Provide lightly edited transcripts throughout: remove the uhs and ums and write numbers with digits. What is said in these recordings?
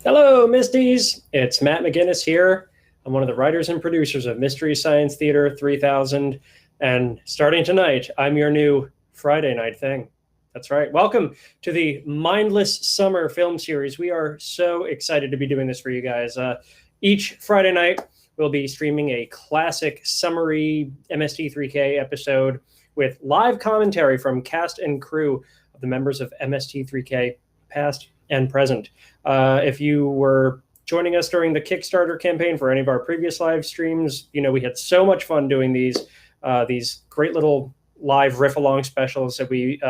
Hello, Misties. It's Matt McGinnis here. I'm one of the writers and producers of Mystery Science Theater 3000. And starting tonight, I'm your new Friday night thing. That's right. Welcome to the Mindless Summer film series. We are so excited to be doing this for you guys. Each Friday night, we'll be streaming a classic summary MST3K episode with live commentary from cast and crew of the members of MST3K, past and present. If you were joining us during the Kickstarter campaign for any of our previous live streams, you know we had so much fun doing these great little live riff along specials that we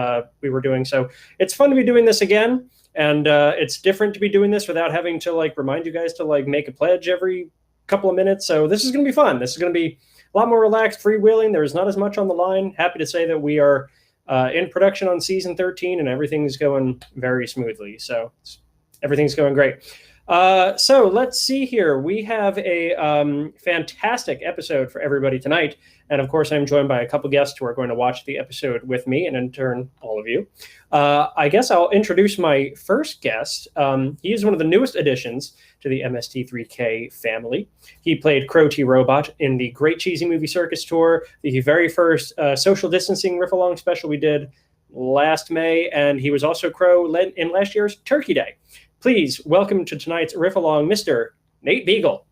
were doing. So it's fun to be doing this again, and it's different to be doing this without having to remind you guys to make a pledge every couple of minutes. So this is going to be fun. This is going to be a lot more relaxed, freewheeling. There's not as much on the line. Happy to say that we are in production on season 13, and everything's going very smoothly. So everything's going great. So let's see here. We have a fantastic episode for everybody tonight. And of course, I'm joined by a couple guests who are going to watch the episode with me, and in turn, all of you. I guess I'll introduce my first guest. He is one of the newest additions to the MST3K family. He played Crow T. Robot in the Great Cheesy Movie Circus Tour, the very first social distancing riff-along special we did last May, and he was also Crow in last year's Turkey Day. Please welcome to tonight's riff-along, Mr. Nate Begle.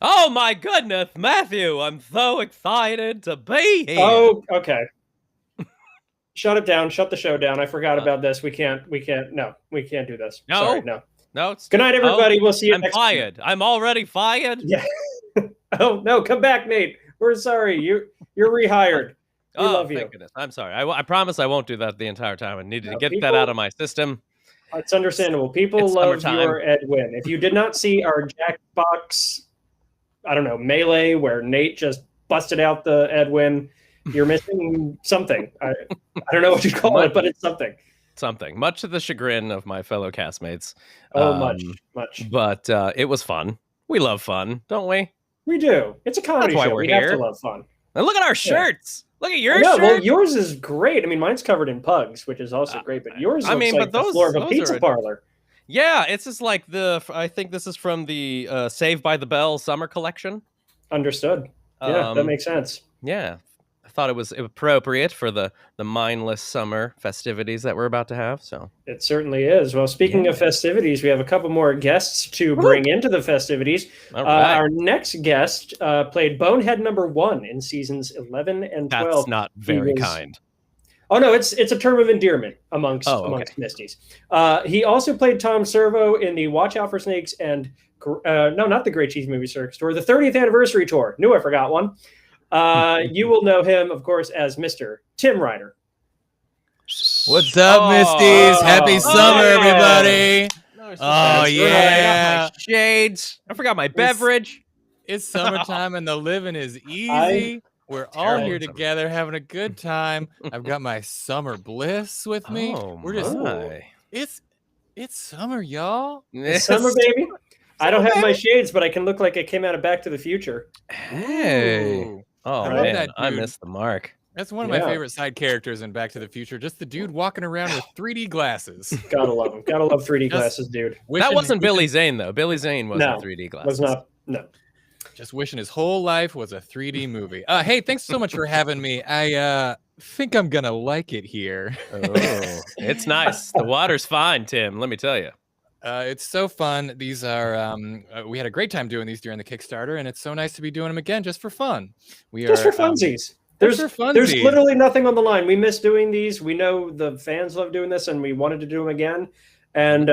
Oh my goodness, Matthew! I'm so excited to be here. Oh, okay. Shut it down. Shut the show down. I forgot about this. We can't do this. No. Sorry, no. No. Good night, everybody. We'll see you I'm next fired. week. I'm already fired. Yeah. Oh no, come back, Nate. We're sorry. You're rehired. We love you. Thank goodness. I'm sorry. I promise I won't do that the entire time. I needed to get that out of my system. It's understandable. People love your Edwin. If you did not see our Jackbox, I don't know, melee where Nate just busted out the Edwin, you're missing something. I don't know what you call it, but it's something. Something. Much to the chagrin of my fellow castmates. Oh, much. But it was fun. We love fun, don't we? We do. It's a comedy show. We have to love fun. And look at our shirts. Look at your shirt. Well, yours is great. I mean, mine's covered in pugs, which is also great. But yours looks like the floor of a pizza parlor. Yeah, it's just like I think this is from the Saved by the Bell summer collection. Understood. Yeah, that makes sense. Yeah, I thought it was appropriate for the mindless summer festivities that we're about to have. So it certainly is. Well, speaking of festivities, we have a couple more guests to bring into the festivities. All right. Our next guest played Bonehead #1 in seasons 11 and 12. That's not very kind. Oh no, it's a term of endearment amongst Misties. He also played Tom Servo in the Watch Out for Snakes and no, not the Great Cheese Movie Circus Tour, the 30th anniversary tour. Knew I forgot one. You will know him, of course, as Mr. Tim Ryder. What's up, Misties? Happy summer, everybody! Oh yeah, I got my shades. I forgot my beverage. It's summertime and the living is easy. We're all here together having a good time. I've got my summer bliss with me. We're just it's summer, y'all. It's summer, baby. I don't have my shades, but I can look like I came out of Back to the Future. Hey. Ooh. Oh man, I missed the mark. That's one of my favorite side characters in Back to the Future. Just the dude walking around with 3D glasses. Gotta love him. Gotta love 3D glasses, dude. That wasn't Billy Zane though. Billy Zane wasn't 3D glasses. Was not. No. Just wishing his whole life was a 3D movie. Hey, thanks so much for having me. I think I'm gonna like it here. Oh, it's nice. The water's fine, Tim. Let me tell you. It's so fun. These are we had a great time doing these during the Kickstarter, and it's so nice to be doing them again just for fun. Just for funsies. There's literally nothing on the line. We miss doing these. We know the fans love doing this, and we wanted to do them again. And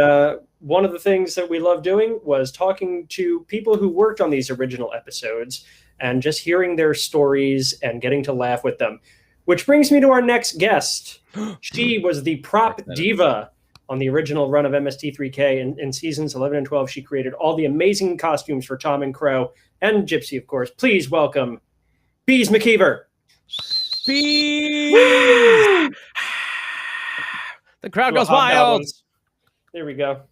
one of the things that we love doing was talking to people who worked on these original episodes and just hearing their stories and getting to laugh with them. Which brings me to our next guest. She was the prop diva on the original run of MST3K. In seasons 11 and 12, she created all the amazing costumes for Tom and Crow and Gypsy, of course. Please welcome Beez McKeever. Beez! The crowd goes wild. There we go.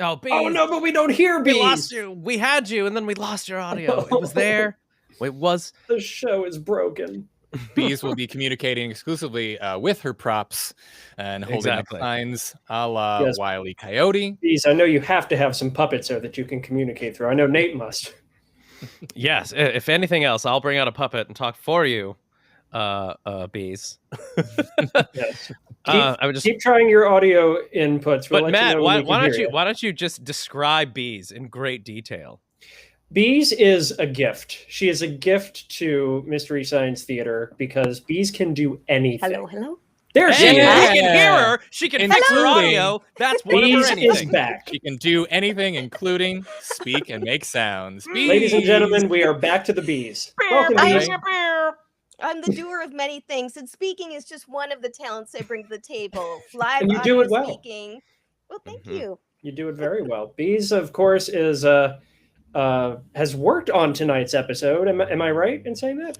Oh, Beez. Oh no, but we don't hear Beez. We lost you. We had you, and then we lost your audio. It was there. It was. The show is broken. Beez will be communicating exclusively with her props and holding up signs a la Wile E. Coyote. Beez, I know you have to have some puppets there that you can communicate through. I know Nate must. Yes, if anything else, I'll bring out a puppet and talk for you, Beez. Yes. Keep trying your audio inputs. But Matt, why don't you just describe Beez in great detail? Beez is a gift. She is a gift to Mystery Science Theater because Beez can do anything. Hello. There she is. You can hear her. She can fix her audio. That's one of her anything. Beez is back. She can do anything, including speak and make sounds. Beez. Ladies and gentlemen, we are back to the Beez. Welcome, Beez. I'm the doer of many things, and speaking is just one of the talents I bring to the table. Live and you do it well. Speaking. Well, thank you. You do it very well. Beez, of course, is has worked on tonight's episode. Am I right in saying that?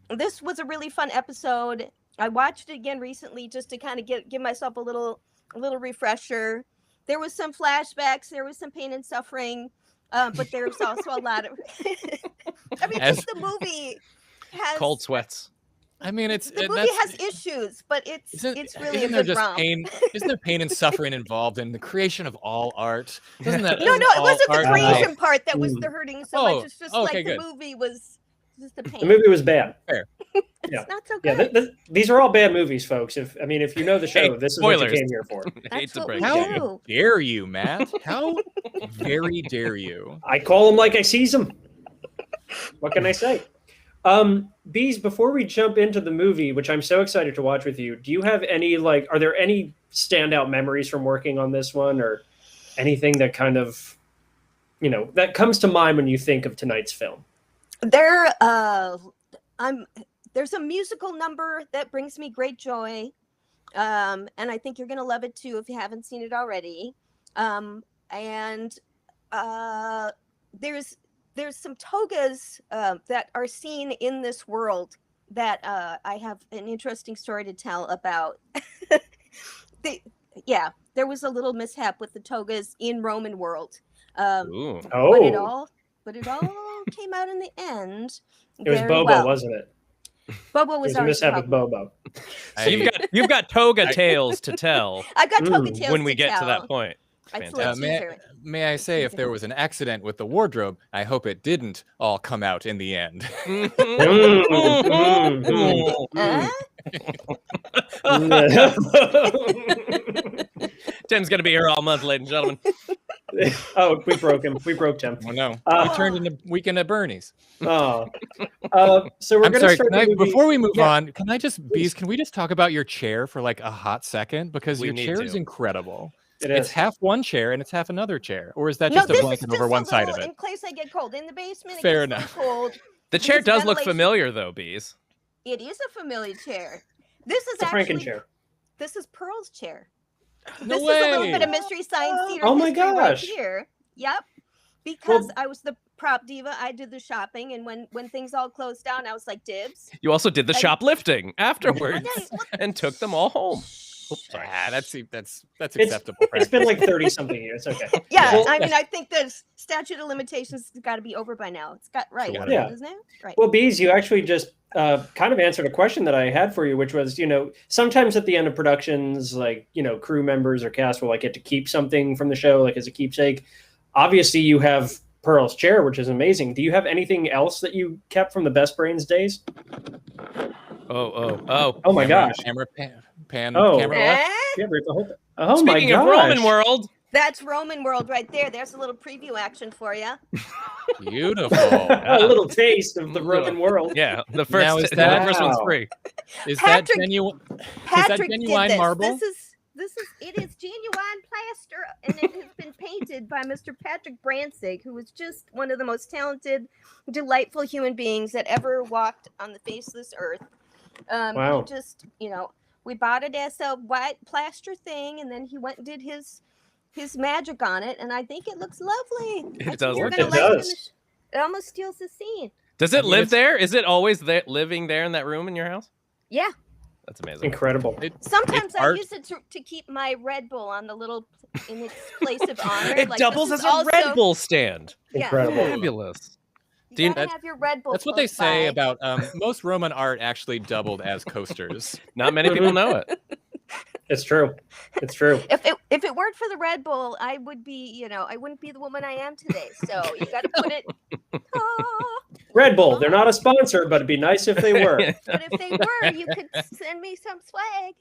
This was a really fun episode. I watched it again recently just to kind of give myself a little refresher. There was some flashbacks. There was some pain and suffering, but there was also a lot of. I mean, just the movie has cold sweats. I mean, the movie has issues, but it's really a good romp. Isn't there pain and suffering involved in the creation of all art? Doesn't that? No, it wasn't the creation part that was the hurting so much. It's just okay, the movie was just a pain. The movie was bad. Fair. It's not so good. Yeah, these are all bad movies, folks. If you know the show, this is what you came here for. That's what we How do. dare you, Matt? How very dare you? I call them like I sees them. What can I say? Beez, before we jump into the movie, which I'm so excited to watch with you, do you have any are there any standout memories from working on this one, or anything that kind of, that comes to mind when you think of tonight's film? There's a musical number that brings me great joy, and I think you're gonna love it too if you haven't seen it already. There's some togas that are seen in this world that I have an interesting story to tell about. There was a little mishap with the togas in Roman world. But it all came out in the end. It was Bobo, wasn't it? Bobo was a mishap with Bobo. So you've got toga tales to tell. I've got toga tales when we get to that point. May I say, if there was an accident with the wardrobe, I hope it didn't all come out in the end. Tim's gonna be here all month, ladies and gentlemen. Oh, we broke him. We broke Tim. Oh no! He turned into Weekend at Bernie's. So we're going to start. Before we move on, can we just talk about your chair for like a hot second, because your chair is incredible. It's half one chair and it's half another chair, or is that just a blanket over one side of it? In case I get cold in the basement. Fair enough. Cold. The chair does look familiar, though, Beez. It is a familiar chair. This is actually Franken chair. This is Pearl's chair. No this way. is a little bit of Mystery Science Theater. Oh my gosh! Right here. Yep. Because I was the prop diva, I did the shopping, and when things all closed down, I was like, dibs. You also did the shoplifting afterwards and took them all home. Oops, sorry. That's acceptable. It's been like 30-something years. Okay. Yeah, well, I mean, I think the statute of limitations has got to be over by now. It's got isn't it? Right. Well, Beez, you actually just kind of answered a question that I had for you, which was, sometimes at the end of productions, crew members or cast will get to keep something from the show, as a keepsake. Obviously, you have Pearl's chair, which is amazing. Do you have anything else that you kept from the Best Brains days? Oh my gosh! Camera pan. Oh, camera left. Oh my gosh! Speaking of Roman world, that's Roman world right there. There's a little preview action for you. Beautiful. A little taste of the Roman world. Yeah, the first one's free. Is that genuine? Patrick genuine marble? It is genuine plaster, and it has been painted by Mr. Patrick Bransig, who was just one of the most talented, delightful human beings that ever walked on the face of this earth. Wow. He just, we bought it as a white plaster thing, and then he went and did his magic on it, and I think it looks lovely. It does. It almost steals the scene. Does it live there? Is it always living there in that room in your house? Yeah. That's amazing. Incredible. Sometimes I use it to keep my Red Bull on the in its place of honor. It doubles as a Red Bull stand. Incredible. Fabulous. You gotta have your Red Bull. That's what they say about most Roman art actually doubled as coasters. Not many people know it. It's true. It's true. If it weren't for the Red Bull, I would be, I wouldn't be the woman I am today. So you got to put it. Red Bull, they're not a sponsor, but it'd be nice if they were. But if they were, you could send me some swag.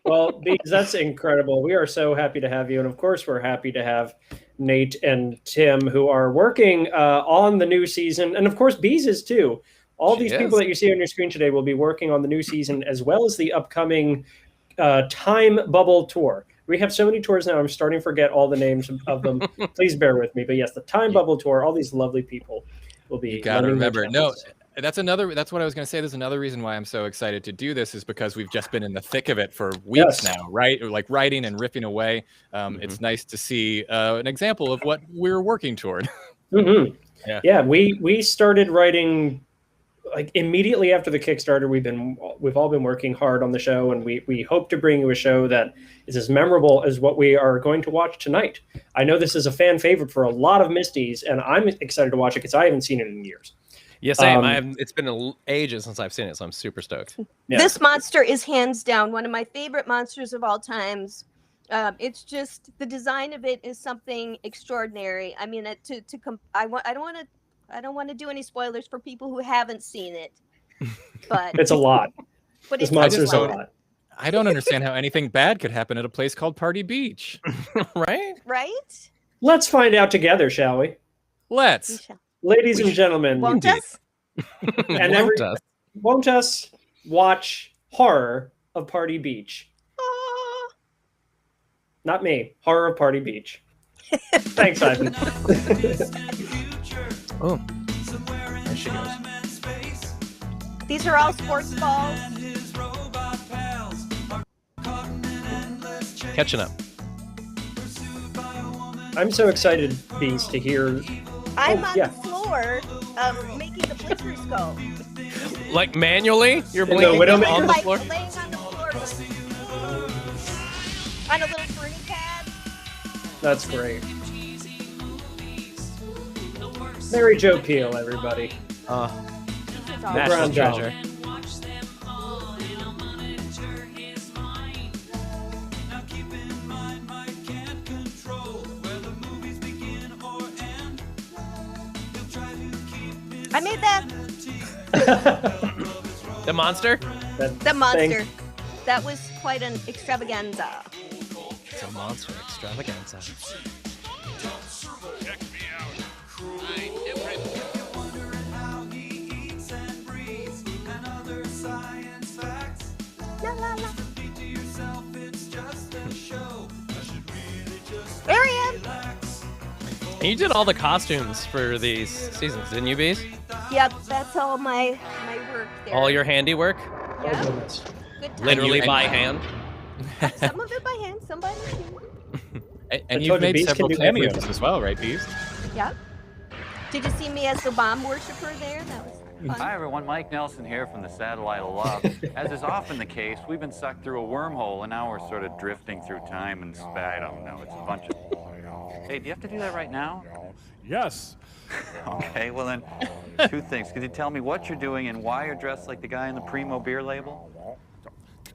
Well, Beez, that's incredible. We are so happy to have you. And of course, we're happy to have Nate and Tim, who are working on the new season. And of course, Beez is too. All these people that you see on your screen today will be working on the new season, as well as the upcoming Time Bubble Tour. We have so many tours now, I'm starting to forget all the names of them. Please bear with me. But yes, the Time Bubble Tour, all these lovely people will be. You got to remember. No, that's what I was going to say. There's another reason why I'm so excited to do this is because we've just been in the thick of it for weeks now, right? Like writing and riffing away. It's nice to see an example of what we're working toward. Yeah, we started writing like immediately after the Kickstarter. We've all been working hard on the show, and we hope to bring you a show that is as memorable as what we are going to watch tonight. I know this is a fan favorite for a lot of Misties, and I'm excited to watch it because I haven't seen it in years. Yes, same. It's been ages since I've seen it, so I'm super stoked. Yeah. This monster is hands down one of my favorite monsters of all times. It's just the design of it is something extraordinary. I mean, I don't want to do any spoilers for people who haven't seen it, but it's a lot. But this monster is a lot. I don't understand how anything bad could happen at a place called Party Beach. Right? Let's find out together, shall we? Let's. Ladies and gentlemen. Won't us? And won't us watch horror of Party Beach? Not me. Horror of Party Beach. Thanks, Ivan. Oh, there she goes. These are all sports balls. Catching up. I'm so excited, Beez, to hear. I'm on the floor making the blinkers go. Like manually? You're the blinking Widowmaker? on the Like floor? laying on the floor on a little burning pad. That's great. Mary Jo Peele, everybody. National treasure. I made that. The monster? The monster. That was quite an extravaganza. It's a monster extravaganza. Check me out. La, la, la. There I am. And you did all the costumes for these seasons, didn't you, Beez? Yep, that's all my work there. All your handiwork? Yeah. Goodness. Good time. Literally by hand? Some of it by hand, some by machine. And you've made several cameos as well, right, Beez? Yeah. Did you see me as the bomb worshiper there? That was fun. Hi everyone, Mike Nelson here from the Satellite of Love. As is often the case, we've been sucked through a wormhole and now we're sort of drifting through time and I don't know, it's a bunch of... Hey, do you have to do that right now? Yes. Okay, well then, two things. Could you tell me what you're doing and why you're dressed like the guy in the Primo beer label?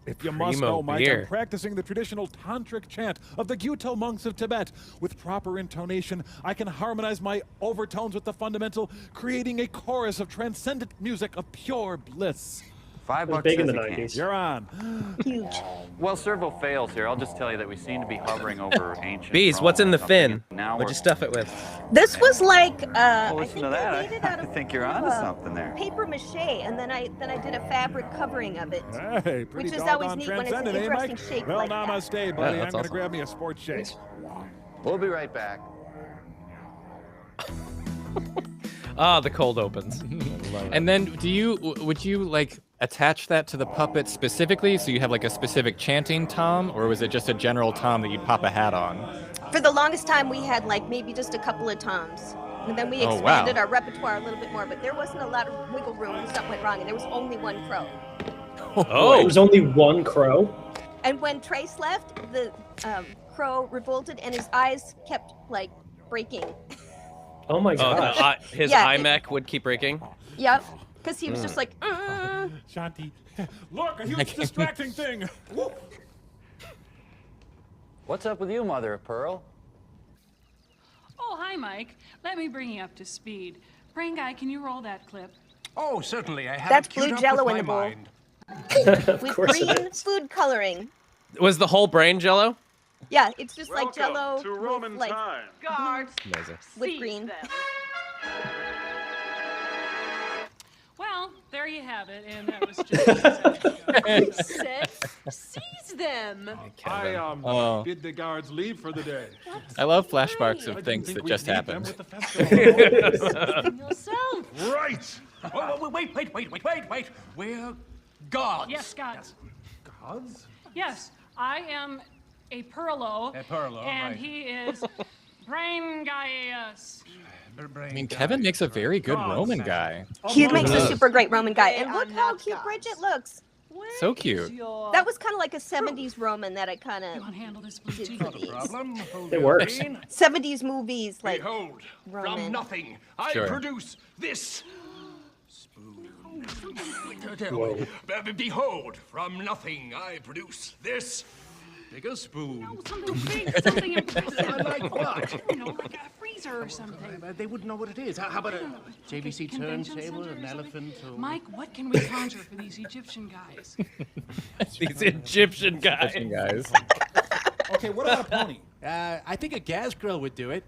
If you must know, Mike, I'm practicing the traditional tantric chant of the Gyuto monks of Tibet. With proper intonation, I can harmonize my overtones with the fundamental, creating a chorus of transcendent music of pure bliss. $5 big in the says you 90s. can't. You're on. Huge. Well, servo fails here. I'll just tell you that we seem to be hovering over ancient... Beez, what's in the fin? Now What'd you stuff it with? This was like Well, I listen think to that. I made it out I of think you're onto something there. paper mache, and then I did a fabric covering of it. Hey, pretty Which is always doggone neat when it's an transcendent, eh, interesting Mike? shape Well, like that. namaste, buddy. Yeah, I'm that's going to awesome. grab me a sports shake. We'll be right back. Ah, the cold opens. And then would you like attach that to the puppet specifically so you have like a specific chanting tom, or was it just a general tom that you'd pop a hat on? For the longest time, we had like maybe just a couple of toms. And then we Oh, expanded wow. our repertoire a little bit more, but there wasn't a lot of wiggle room when something went wrong, and there was only one crow. Oh, it was only one crow? And when Trace left, the crow revolted, and his eyes kept like breaking. Oh my Oh, gosh. his Yeah, iMac would keep breaking. Yep. Because he was just like, Shanti, look, a huge distracting thing. Whoop. What's up with you, mother of pearl? Oh, hi, Mike. Let me bring you up to speed. Brain guy, can you roll that clip? Oh, certainly. I have That's it queued blue up Jell-O with in my the bowl. mind. Of with course it green is. food coloring. Was the whole brain Jello? Yeah, it's just like Jell-O with, like, Guards, Amazing. with seize green. them. Well, there you have it, and that was just Seize them. I bid the guards leave for the day. I love flashbacks I of didn't things think that we'd just need them happened. with the festival. Yourself. Right. Oh, wait. We're gods. yes, gods. Gods? Yes, I am a Perlo, A Perlo, and right. he is Brain Gaius. I mean, Kevin makes a very good Roman guy. He makes a does. super great Roman guy. And They look are how not cute gods. Bridget looks. So cute. That was kind of like a 70s Roman that I kind You of want to handle this blue did tea? for these. Problem. Hold It your works. bean. 70s movies, like, Behold, Roman. from nothing, I Sure. produce this spoon. Whoa. Behold, from nothing, I produce this bigger spoon. Oh, something big, something impressive. Like what? You know, like a freezer or something. They wouldn't know what it is. How about a JVC Convention turntable, center an or something? elephant? Or... Mike, what can we conjure for these Egyptian guys? These Egyptian guys. Guys. Okay, what about a pony? I think a gas grill would do it.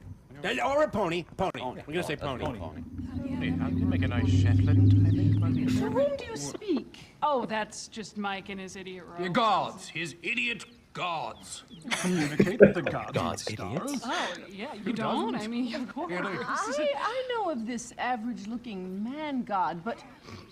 Or a pony. Pony. We're gonna say pony. Hey, I can make a nice Shetland, I think. To whom do you speak? Oh, that's just Mike and his idiot Your row. gods, his idiot gods. Communicate with the gods. Gods, and idiots. stars. Oh, yeah, you don't? I mean, of course. I know of this average-looking man god, but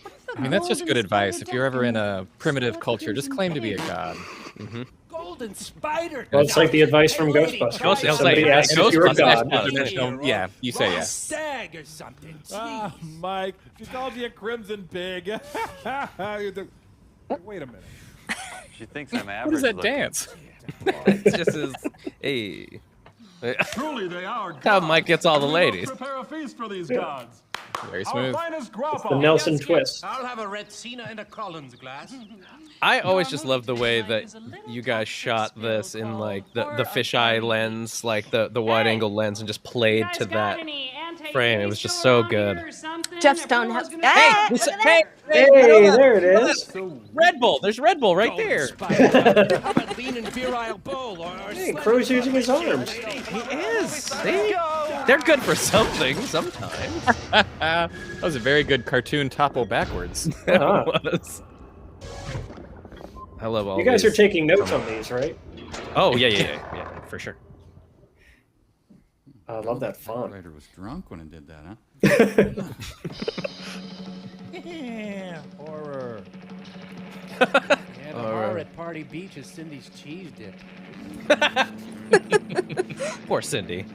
what if the I mean, that's just good golden advice. spider If you're ever in a duck primitive and culture, just claim to be a skeletons god. Golden spider. Well, it's like the advice from Hey, lady, Ghostbusters. try If somebody asks if you're a god, Yeah, you say yes. Stag or something. Ah, Mike, she called you a crimson pig. Wait a minute. She thinks I'm average. What is that looking. dance? It's just his. Hey. Truly, they are gods. How Mike gets all the We must ladies. Prepare a feast for these gods. Very Our smooth. finest grappa. the Nelson twist. I'll have a Retsina and a Collins glass. I always just love the way that you guys shot this in like the fisheye lens, like the wide angle lens, and just played to that frame. It was just so good. Jeff Stonehouse. Hey, Ah, this- look at hey, that. Hey, there it is. Red Bull. There's Red Bull right there. How about lean and virile bull or Hey, Crow's using his arms. He is. See? They're good for something sometimes. That was a very good cartoon topo backwards. Uh-huh. It was. I love all You guys are these. taking notes on these, right? Oh, yeah, for sure. I love that font. Ryder was drunk when I did that, huh? Yeah, horror. Yeah, the horror at Party Beach is Cindy's cheese dip. Poor Cindy.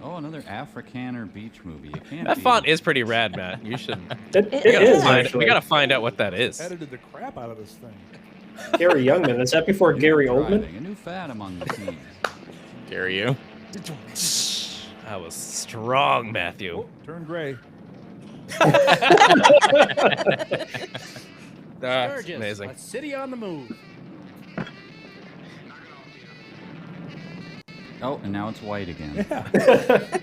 Oh, another Afrikaner beach movie. You can't. That beat font it. is pretty rad, Matt. You should. It It is, is. We actually. gotta find out what that is. Edited the crap out of this thing. Gary Youngman. Is that before Gary Oldman? Driving, a new fad among the teens. Dare you? That was strong, Matthew. Oh, turn gray. That's Sturgis, amazing. a city on the move. Oh, and now it's white again.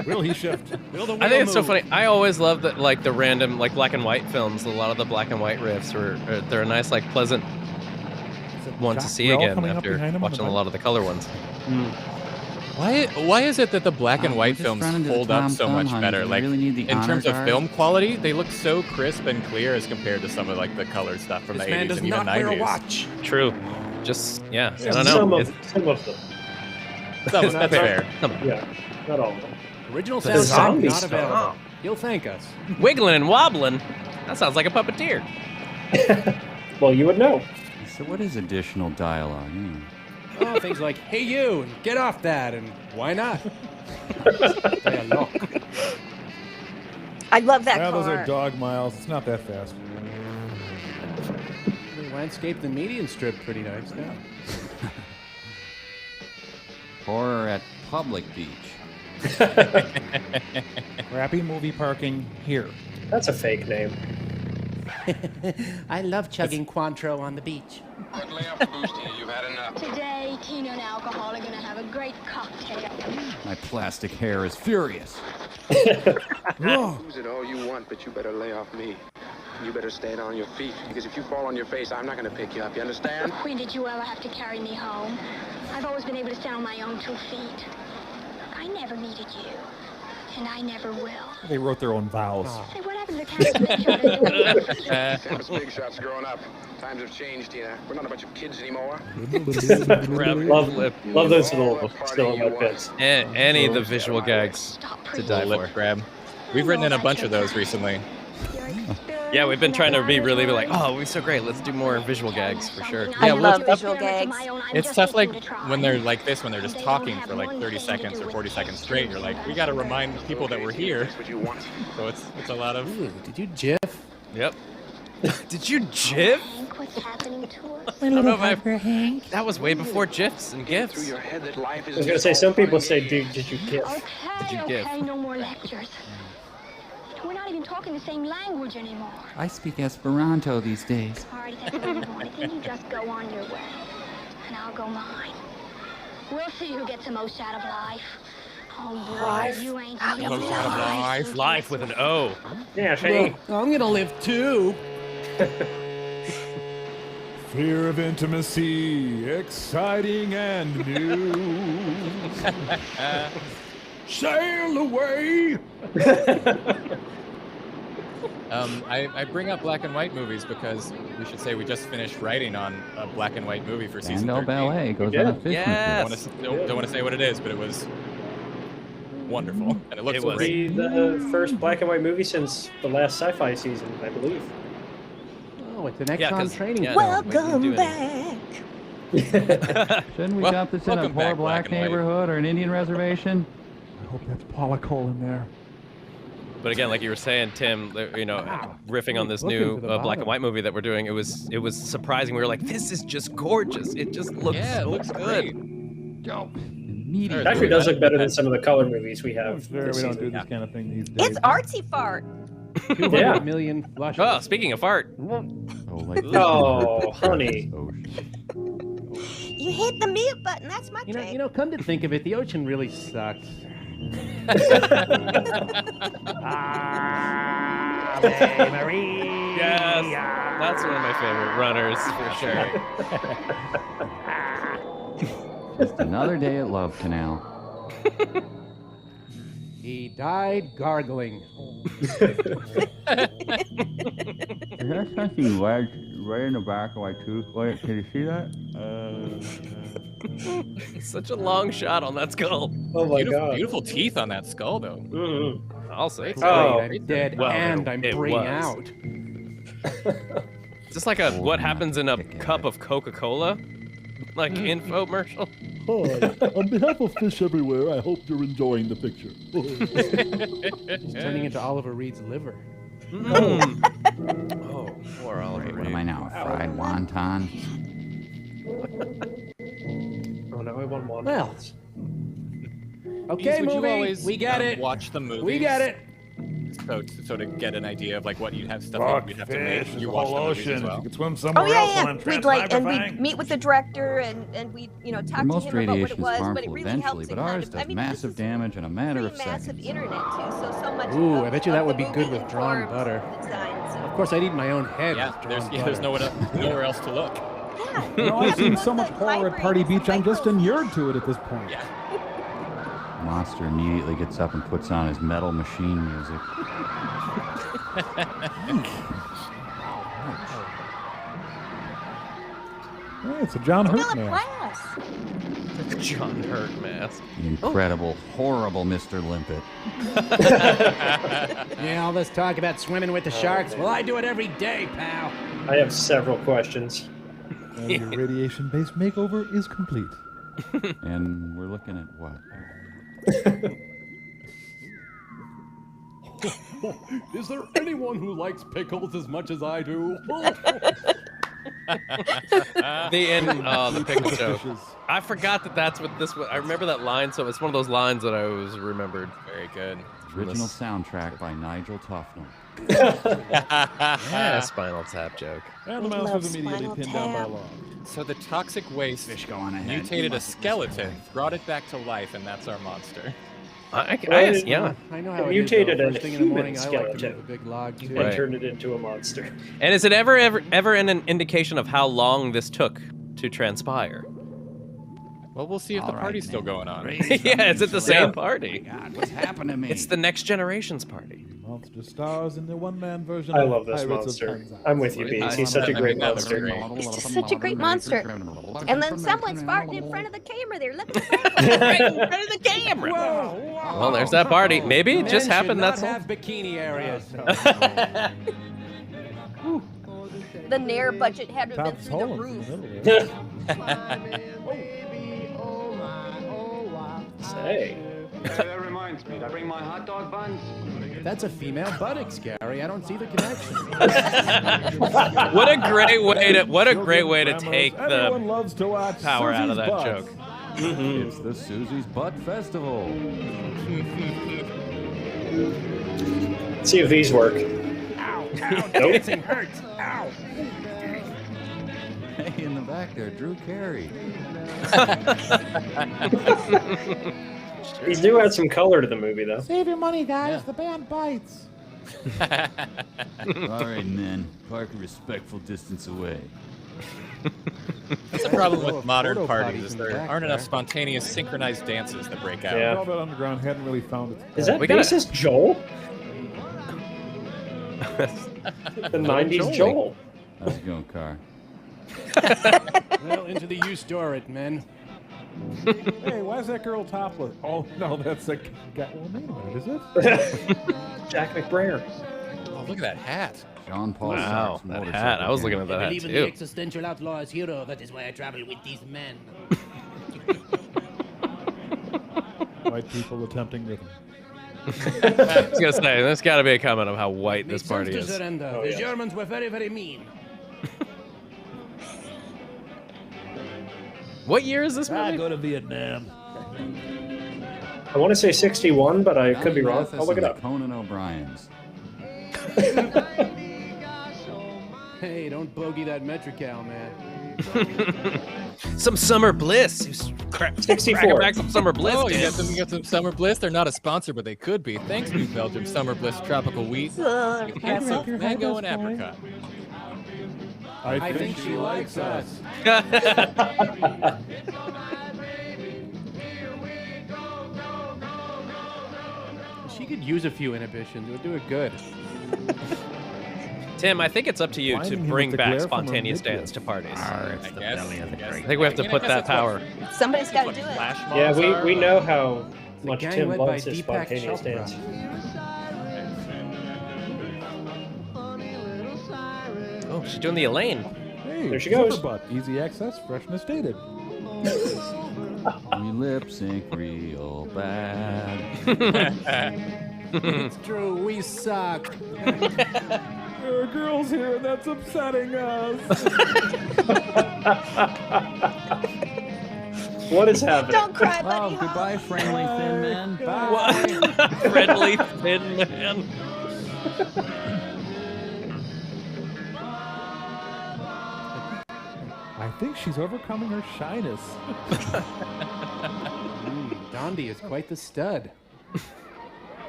Will he shift? Will the I think wheel it's so move? funny. I always love that, like the random, like black and white films. A lot of the black and white riffs they're a nice, like pleasant one to Jack see Brel again coming up after behind him on the watching a bike? lot of the color ones. Why is it that the black and I'm white just films running to the hold up Tom so Thumb, much honey. better? Do you Like really need the in terms of honors film art? quality, they look so crisp and clear as compared to some of like the color stuff from This the man 80s does and even not wear 90s. a watch. True. Just yeah. I Yeah, don't know. some It's- of them. that's fair. Yeah, not all of them. Original The soundtrack zombie not stuff. available. He'll thank us. Wiggling and wobbling. That sounds like a puppeteer. Well, you would know. So what is additional dialogue? Oh, things like, hey you, and get off that, and why not? Hey, look. I love that Well, car. those are dog miles. It's not that fast. They landscape the median strip pretty nice now. Horror at public beach. Crappy movie parking here. That's a fake name. I love chugging Cointreau on the beach. You've had enough. Today, Tina and alcohol are gonna have a great cocktail. My plastic hair is furious. Use it all you want, but you better lay off me. You better stay on your feet, because if you fall on your face, I'm not gonna pick you up, you understand? When did you ever have to carry me home? I've always been able to stand on my own 2 feet. I never needed you, and I never will. They wrote their own vows. Hey, what happened to the cast That was big shots growing up. Times have changed, Tina. We're not a bunch of kids anymore. love those little silhouette bits. Any of the visual gags to die for. Grab. We've written in a bunch of those recently. Yeah, we've been trying to be like, oh, it'd be so great. Let's do more visual gags for sure. I Yeah, love visual gags. It's tough, like when they're like this, when they're just talking for like 30 seconds or 40 seconds straight. You're like, we got to remind people that we're here. So it's a lot of. Ooh, did you jiff? Yep. Did you GIF? What's happening to us? I don't know if that was way before GIFs and GIFs. I was gonna say, some people say, dude, did you GIF? Did you GIF? Okay, no more lectures. We're not even talking the same language anymore. I speak Esperanto these days. All right, that's what you want. Then you just go on your way, and I'll go mine. We'll see who gets the most out of life. Oh, boy, you ain't seen Most out of life. Life with an O. Yeah, Shane. Well, I'm gonna live too. Fear of intimacy, exciting and new. Sail away. I bring up black and white movies because we should say we just finished writing on a black and white movie for season 13. Ballet goes on a fish. Yes. Don't want to say what it is, but it was wonderful, and it looks It was great. the first black and white movie since the last sci-fi season, I believe. Oh, it's an Exxon training. Welcome back. Shouldn't we dump this in a welcome poor back, black black and white. neighborhood or an Indian reservation? I hope that's Paula Cole in there. But again, like you were saying, Tim, riffing on this new black and white movie that we're doing, it was surprising. We were like, this is just gorgeous. It just looks it looks good. It actually does look better than some of the color movies we have. We don't do this kind of thing these days. It's artsy fart. 200 million flushes. Oh, speaking of art. Oh, honey. You hit the mute button. That's my trick. You know, come to think of it, the ocean really sucks. Ave Maria. Yes, that's one of my favorite runners for sure. Just another day at Love Canal. He died gargling. Is that something right in the back of my tooth? Wait, can you see that? Such a long shot on that skull. Oh my god. Beautiful teeth on that skull, though. Mm-hmm. I'll say. Oh, I'm dead and I'm bringing out. Is this like a what happens in a cup of Coca-Cola? Like infomercial? Oh, on behalf of Fish Everywhere, I hope you're enjoying the picture. He's turning into Oliver Reed's liver. Oh, poor Oliver. What am I now, a fried wonton? Oh no, I want one. Well. Okay, Would you movie. always, We got it. Watch the movie. We got it. So to sort of get an idea of like what you'd have stuff that you'd have to make. You watch the movies as well. You could swim somewhere Oh yeah, else yeah. when I'm We'd we'd meet with the director and we'd talk Most to him about what it radiation is was, but it harmful really eventually, helps. but ours does massive damage in a matter of massive seconds. internet too, so much. Ooh, of, I bet you of that would the be good movie with drawn informs butter. the design, so. Of course, I'd eat my own head. Yeah, with there's drawn butter. nowhere else to look. Yeah. I've seen so much horror at Party Beach, I'm just inured to it at this point. Yeah. Monster immediately gets up and puts on his metal machine music. Hey, it's a John Hurt man. John Hurt mask. Incredible, horrible Mr. Limpet. Yeah, all this talk about swimming with the sharks. Well, I do it every day, pal. I have several questions. And your radiation-based makeover is complete. And we're looking at what? Is there anyone who likes pickles as much as I do? The pickle joke. I forgot that that's what this was. I remember that line, so it's one of those lines that I always remembered. Very good. Original soundtrack by Nigel Tufnell. Yeah, Spinal Tap joke. And the mouse was immediately pinned down by law. So the toxic waste mutated a skeleton, brought it back to life, and that's our monster. I know how it it mutated is, a First thing in the human morning, I like to skeleton move a big log too. and turned it into a monster. And is it ever an indication of how long this took to transpire? Well, we'll see if the party's still going on. Yeah, is it the same party? God, what's happened to me? It's the next generation's party. Monster stars in the one-man version. I of love this Pirates of monster. Penzance. I'm with you, Beez. He's such a great monster. He's just such a great monster. And then someone's farting in front of the camera there. Look at the Right in front of the camera. Well, there's that party. Maybe it just happened. That's all. have bikini areas. The Nair budget had to have been Top through the Poland in roof. the middle there. Say. That reminds me, did I bring my hot dog buns? That's a female buttocks, Gary. I don't see the connection. What a great way to take Everyone the loves to watch power out of Susie's that butts. joke. It's the Susie's Butt Festival. Let's see if these work. Ow, Nope. dancing hurts. Ow. Hey, in the back there, Drew Carey. These do add some color to the movie, though. Save your money, guys. The band bites. All right, men. Park a respectful distance away. That's the problem with modern photo parties. potties Is in the there back aren't there. enough spontaneous, synchronized dances that break out. Yeah. Velvet Underground hadn't really found its. Is that We gotta- bassist Joel? The 90s Joel. How's it going, Car? Well, into the U store it, men. Hey, why is that girl topless? Oh no, that's a guy. Well, wait a minute, is it? Jack McBrayer. Oh, look at that hat. John Paul Wow, Sargent's that motorcycle hat. I was gang. looking at that hat believe in the too. existential outlaw as hero. That is why I travel with these men. White people attempting rhythm. I was gonna say, there's got to be a comment of how white this Makes sense party to is. surrender. Oh, the yeah. Germans were very, very mean. What year is this movie? Go to Vietnam. I want to say 61, but I could be wrong. Johnny I'll look it Mathis up. and the Conan O'Briens. Hey, don't bogey that Metrical, man. Some Summer Bliss. 64. Cracking back some Summer Bliss. Oh, you Dan. got some Summer Bliss. They're not a sponsor, but they could be. Thanks, New Belgium Summer Bliss Tropical Wheat. Mango, mango and apricot. I think she likes us. She could use a few inhibitions. It would do it good. Tim, I think it's up to you to Blinding him bring with the glare back from her spontaneous midriff. dance to parties. I guess. I think we have to put that power. Somebody's got to do it. Flash Yeah, mobs are, we know how The much gang Tim led by loves his Deepak spontaneous Chopra. dance. Oh, she's doing the Elaine. Hey, There she goes. Zipper Butt, easy access, freshness stated. We lip sync real bad. It's true, we suck. There are girls here, and that's upsetting us. What is happening? Don't cry, Well, buddy. goodbye, friendly thin man. Bye. Friendly thin man. I think she's overcoming her shyness. Dondi is quite the stud.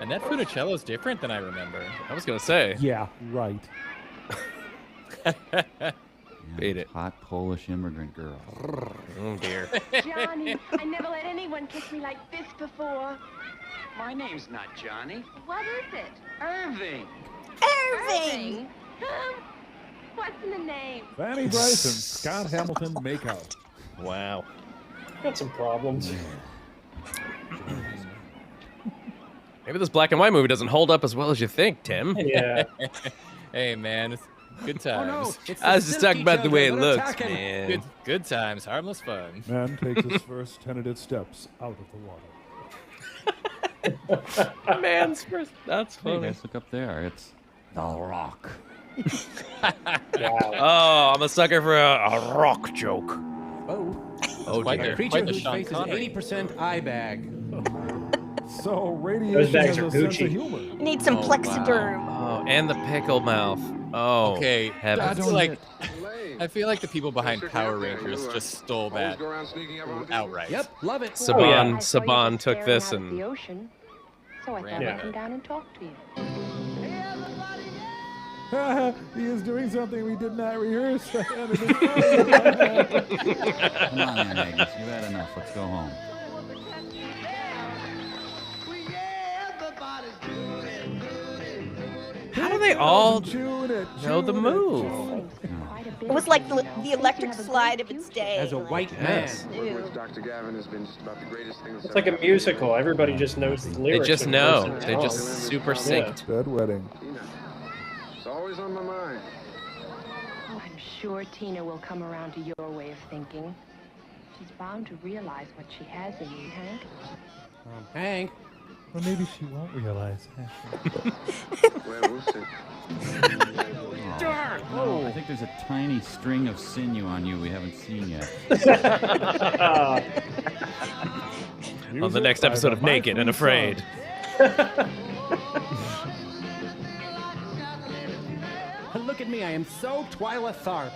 And that Funicello's different than I remember. I was gonna say. Yeah, right. Beat it. Hot Polish immigrant girl. Oh dear. Johnny, I never let anyone kiss me like this before. My name's not Johnny. What is it? Irving. Irving. What's in the name? Fanny Bryson, Scott Hamilton makeout. Wow. Got some problems. Maybe this black and white movie doesn't hold up as well as you think, Tim. Yeah. Hey, man, it's good times. I was just talking about the way it looks, man. Good times, harmless fun. Man takes his first tentative steps out of the water. Man's first. That's Hey, funny. guys, look up there. It's The Rock. Wow. Oh, I'm a sucker for a rock joke. Oh. Oh, Quite dear. the- Creature quite the whose Sean face is Connery. 80% eye bag. So radiation Those bags has are a sense Gucci. of humor. Need some Oh, plexiderm. Oh, and the pickle mouth. Oh, Okay, heavens. I feel like the people behind Power Rangers just stole that outright. Yep, love it. Saban took this and The ocean, so I thought Yeah. I'd come down and talk to you. He is doing something we did not rehearse. Come on, Agnes. You've had enough. Let's go home. how do they all know the move? It was like the electric slide of its day. As a white Yes. man. Dr. Gavin has been just about the greatest thing that's It's like a musical. Everybody just knows the They lyrics. just of know. the They're song. just super synced. Bedwetting. It's always on my mind. I'm sure Tina will come around to your way of thinking. She's bound to realize what she has in you, Hank. Hank. Or maybe she won't realize. Well, we'll see. Oh, I think there's a tiny string of sinew on you we haven't seen yet. On the next episode of Naked and Afraid. Look at me, I am so Twyla Tharp.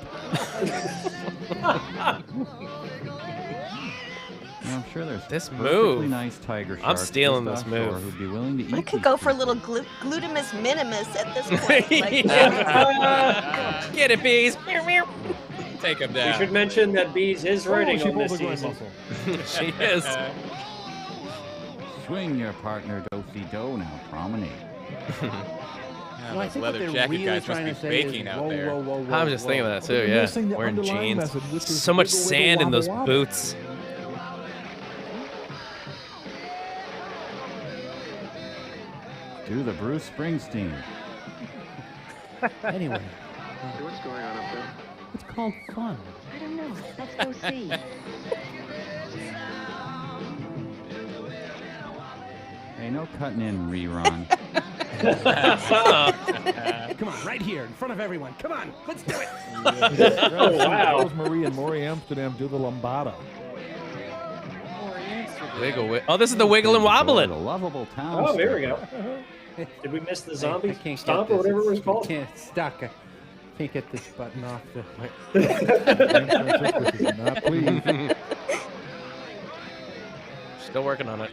I'm sure there's This perfectly move. nice tiger I'm sharks stealing just this offshore move. Who'd be willing to eat I could these go for a people. little glutamus minimus at this point. Like, Get it, bees. Take him We down. should mention that Beez is writing she on this pulled a groin season. muscle. She is. Swing your partner do-fi-do now. Promenade. Yeah, Well, I those think what leather they're jacket really guys must trying be to say baking is, out whoa, there. whoa, whoa, whoa, I'm just thinking whoa. that too, They're yeah. missing the Wearing underlying jeans. message, which is So much wiggle, wiggle, sand in wobble, those wobble. boots. Do the Bruce Springsteen. Anyway, Hey, what's going on up there? it's called fun. I don't know. Let's go see. Hey, no cutting in, rerun. Come on, right here, in front of everyone. Come on, let's do it. Oh, wow. Rosemary and Maury Amsterdam do the lambada. Wiggle. Oh, this is the wiggle and wobble it. The lovable town. Oh, there we go. stripper. Did we miss the I zombie can't get stomp or this. whatever it was called? I can't, it's stuck. I can't get this button off the... Not pleased. Still working on it.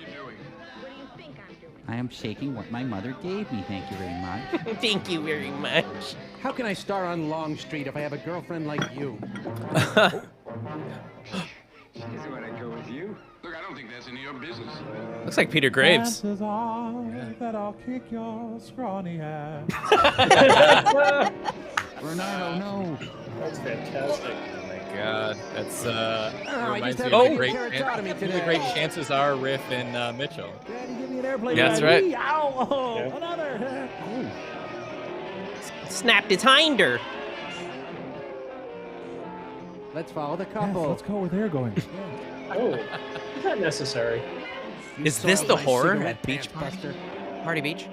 I am shaking what my mother gave me. Thank you very much. Thank you very much. How can I star on Long Street if I have a girlfriend like you? Look, I don't think that's any of your business. Looks like Peter Graves. Chances are that I'll kick your scrawny ass. Bernardo, no. That's fantastic. Oh my god, that's I reminds just me had of a the great, keratotomy the today. great Chances Are riff in Mitchell. Daddy, give me an airplane. Yeah, that's ride. right. Ow, oh, Yeah. another. Snapped his hinder. Let's follow the Yes, couple. let's go where they're going. Oh, is that necessary? Is this the My horror cigarette at Beach pants buster. Party Beach?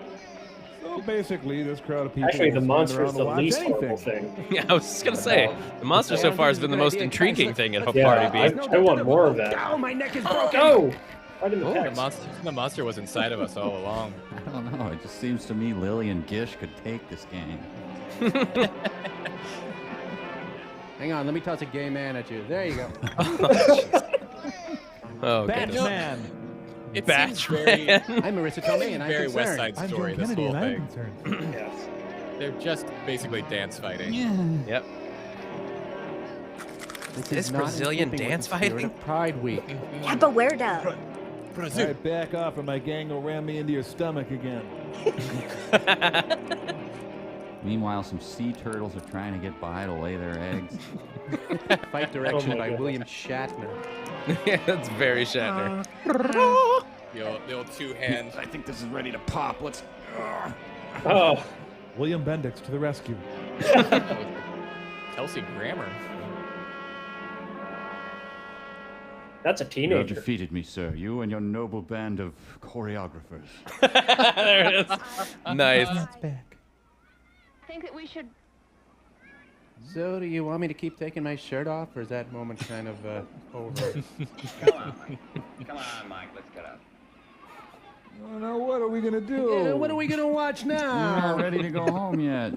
So basically, this crowd of people. Actually, the will stand monster is around the to watch least anything. horrible thing. Yeah, I was just gonna say, the monster so far has been the most intriguing thing at a Yeah, party I beach. want more of that. Oh, my neck is broken. Oh! Right in the The pecs. monster was inside of us all along. I don't know. It just seems to me Lily and Gish could take this game. Hang on, let me toss a gay man at you. There you go. Oh, goodness. Batman. It seems very, I'm Marissa Tomei, and I'm very West concerned. Side I'm Story. John This Kennedy, whole and I'm thing. concerned. Yes. They're just basically dance fighting. Yep. This Is is not in Brazilian keeping with dance the spirit fighting? of Pride Week. Capoeira. All right, back off, or my gang will ram me into your stomach again. Meanwhile, some sea turtles are trying to get by to lay their eggs. Fight direction Oh my by God. William Shatner. Yeah, that's very Shatner. The old two hand. I think this is ready to pop. Let's. Oh, William Bendix to the rescue. Kelsey Grammer. that's a You have teenager. defeated me, sir. You and your noble band of choreographers. There it is. Nice. It's back. I think that we should So, do you want me to keep taking my shirt off, or is that moment kind of over? Come on, Mike. Come on, Mike. Let's get up. Oh, now what are we gonna do? Yeah, what are we gonna watch We're now? not ready to go home yet.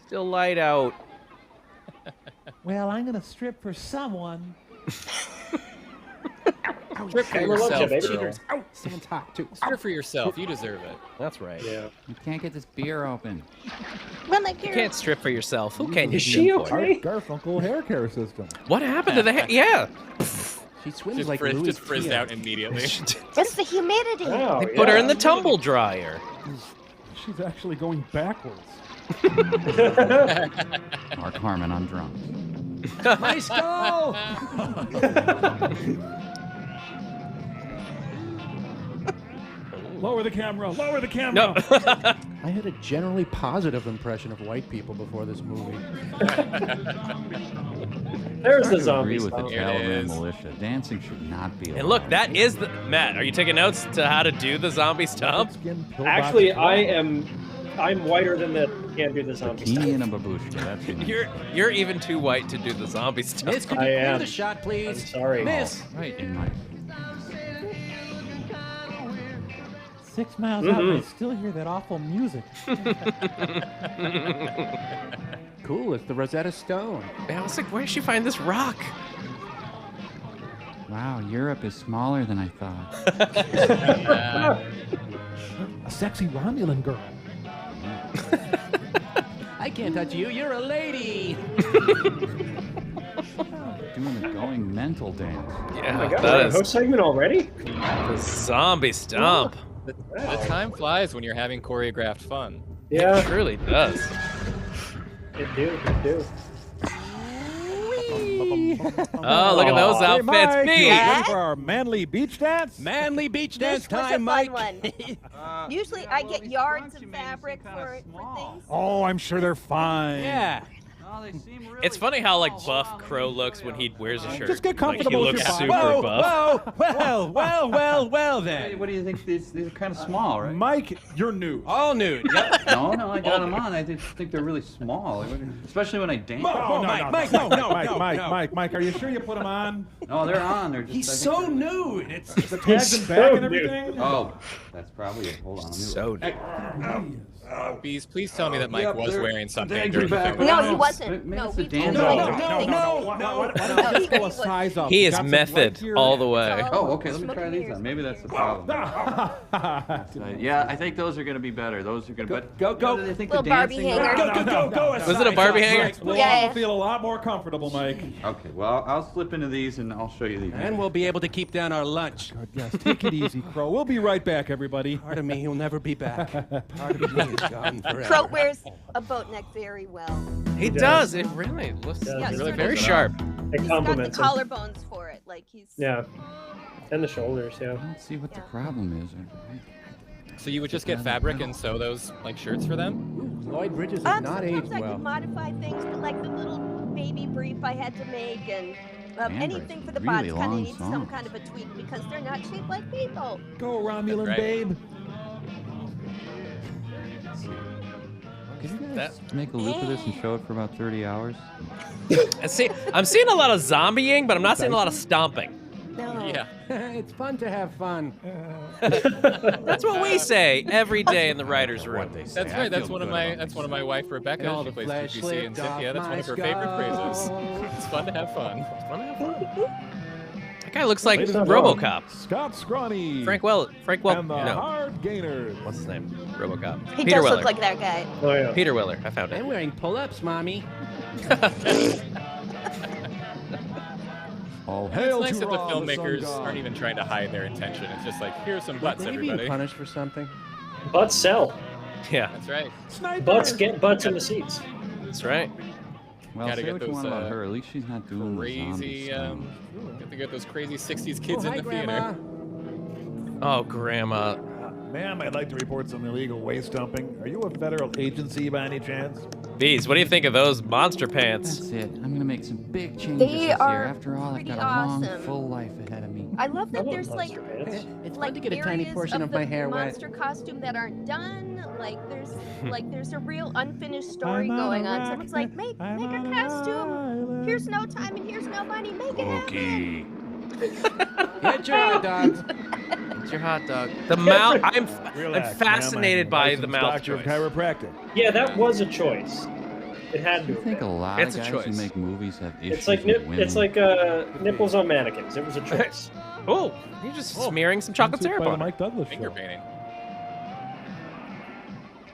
Still light out. Well, I'm gonna strip for someone. Strip for Hey, we're yourself, lucky, baby. girl. Ow, someone's hot too. Strip for yourself. You deserve it. That's right. Yeah. You can't get this beer open. Run like You you're can't strip for yourself. Who can you Is strip she for? okay? Garfunkel hair care system. What happened to the hair? Yeah. She swims Just, like frizz, Louis just frizzed Pia. out immediately. It's the humidity. Oh, They put her yeah. in the tumble dryer. She's actually going backwards. Mark Harmon on drums. My skull! Lower the camera. Lower the camera. No. I had a generally positive impression of white people before this movie. There's the I zombie agree with the stuff. Here it Taliban is. militia. Dancing should not be allowed. And look, that is the Matt. Are you taking notes to how to do the zombie stomp? Actually, I'm whiter than the can't do the zombie stuff. Bikini and a babushka. That's enough. You're even too white to do the zombie Miss, stomp. could you I clear am. the shot, please? I'm sorry. Miss! Right in my 6 miles out, I still hear that awful music. Cool, it's the Rosetta Stone. I was like, where did she find this rock? Wow, Europe is smaller than I thought. A sexy Romulan girl. I can't touch you, you're a lady! Doing the going mental dance. Yeah, Oh my God, that we're in is host segment already? the zombie stomp. The time flies when you're having choreographed fun. Yeah, It truly does. it do. Oh, look at those Hey, outfits. Mike, Me. you ready for our manly beach dance? Manly beach dance This was a time, Mike! fun one. Usually I get yards of fabric for things. Oh, I'm sure they're fine. Yeah. Oh, they seem really It's funny how like buff Crow looks when he wears a shirt. Just get Like, he comfortable with looks your super body. buff. Well Hey, then. what do you think? These are kind of small, right? Mike, you're new. All nude. Yep. No, I got them on. I just think they're really small, especially when I dance. Oh, Mike, Mike, are you sure you put them on? No, they're on. They're just. He's I think so they're- nude. It's The tags and back and everything? Oh, that's probably it. Hold on. So Bees, please tell me that Mike Yep, was they're- wearing something tags during are the back. film. No, he wasn't. Maybe No, it's the we dance. told Let's go a size up. he We is got some method right here. all the way. Oh, okay. Let me try these on. Maybe that's the problem. Yeah, I think those are going to be better. Those are going to. Go. I think Little the Barbie dancing. hanger. Go. Was it a Barbie hanger? Well, Yeah. I'll feel a lot more comfortable, Mike. Okay. Well, I'll slip into these and I'll show you these. And we'll be able to keep down our lunch. Yes, take it easy, Crow. We'll be right back, everybody. Part of me, he'll never be back. Part of me is gone forever. Crow wears a boat neck very well. He does. It really looks Yeah, really he very does. sharp. It He's got the compliments him. collarbones for it. Like he's. Yeah, and the shoulders. Yeah. Let's see what the problem is. So you would just get fabric and sew those like shirts for them? Ooh, Lloyd Bridges has not Sometimes aged I well. could modify things, but like the little baby brief I had to make, and Man, anything for the really bots kind of long needs some songs. kind of a tweak because they're not shaped like people. Go, Romulan Right. babe. Could you guys That- make a loop of this and show it for about 30 hours? I'm seeing a lot of zombieing, but I'm not seeing a lot of stomping. No. Yeah. It's fun to have fun. That's what we say every day in the writers' room. That's right. That's one of my wife Rebecca. And all She the plays flesh PPC and slipped Cynthia. off That's one my of her favorite skull. phrases. It's fun to have fun. That guy looks like Ladies and gentlemen, RoboCop. Scott Scrawny. Frank Well. And the No. Hard Gainers. What's his name? RoboCop. He Peter does Weller. look like that guy. Oh yeah. Peter Weller. I found I'm it. wearing pull-ups, mommy. All It's hail nice to that the Ra, filmmakers sun god. aren't even trying to hide their intention. It's just like, here's some butts, Are you being everybody. punished for something? Butts sell. Yeah, That's right. Sniper. Butts get butts in the seats. that's right. Well, Gotta say get what you want those, about her. At least she's not doing the zombie Crazy. stuff. Get to get those crazy 60s kids Oh, in hi, the Grandma. theater. Oh, Grandma. Ma'am, I'd like to report some illegal waste dumping. Are you a federal agency by any chance? Beez, what do you think of those monster pants? That's it. I'm gonna make some big changes They this are year. After all, I've got a awesome. long, full life ahead of me. I love that there's like It's like fun to get a tiny areas portion of the my hair wet. monster costume that aren't done. Like there's a real unfinished story going on. Someone's like, make a costume. Here's no time and here's no money. Make it happen. Get your hot dogs. It's your hot dog. The mouth. I'm Relax, fascinated by the mouth Doctor of choice. chiropractic. Yeah, that was a choice. It had to. I think a lot It's of a guys who choice. make movies have issues It's like with women. nipples on mannequins. It was a choice. Oh, you're just smearing some chocolate syrup By the on it. Mike Douglas Finger show. painting.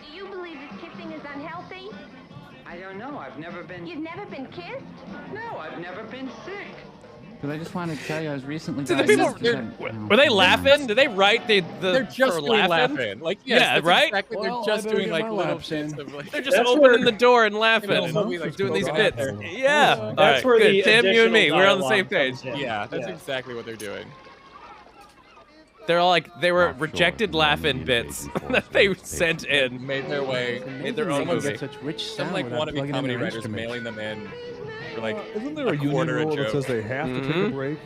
Do you believe that kissing is unhealthy? I don't know. I've never been. You've never been kissed? No, I've never been sick. But I just wanted to tell you, I was recently. Did the people, were they laughing? Did they write They're just for doing laughing? laughing. Like, yes, yeah, that's right? Exactly, they're just doing like little bits of like. They're just opening the door and laughing and doing these bits. Yeah. All That's right, where good. the Tim, you and me, additional we're on the same dialogue page. comes in. Yeah, that's exactly what they're doing. They're all like, they were rejected laughing bits that they sent in. Made their way, made their own Someone movie. gets such rich Some sound like without wannabe plugging in comedy their writers instruments. mailing them in for like Isn't there a union quarter rule a that joke. says they have to take a break?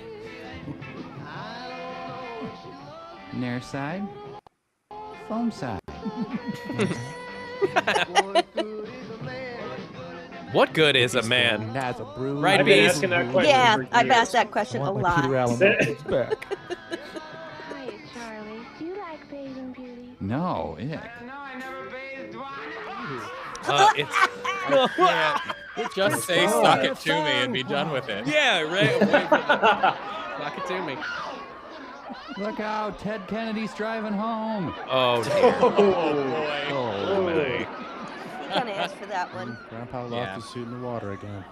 Nair side, foam side. What good is a man? That's a brew. Right, I've been Beez? asking that question Yeah, for I've years. asked that question a lot. Peter Allen outfit's back. Hiya, Charlie. Do you like bathing beauty? No, ick. No, I never bathed It's Just say "suck it to me" and be done with it. yeah, right. Knock it to me. Look out, Ted Kennedy's driving home. Oh dear. Oh boy. my. Kind of asked for that one. Grandpa lost Yeah. his suit in the water again.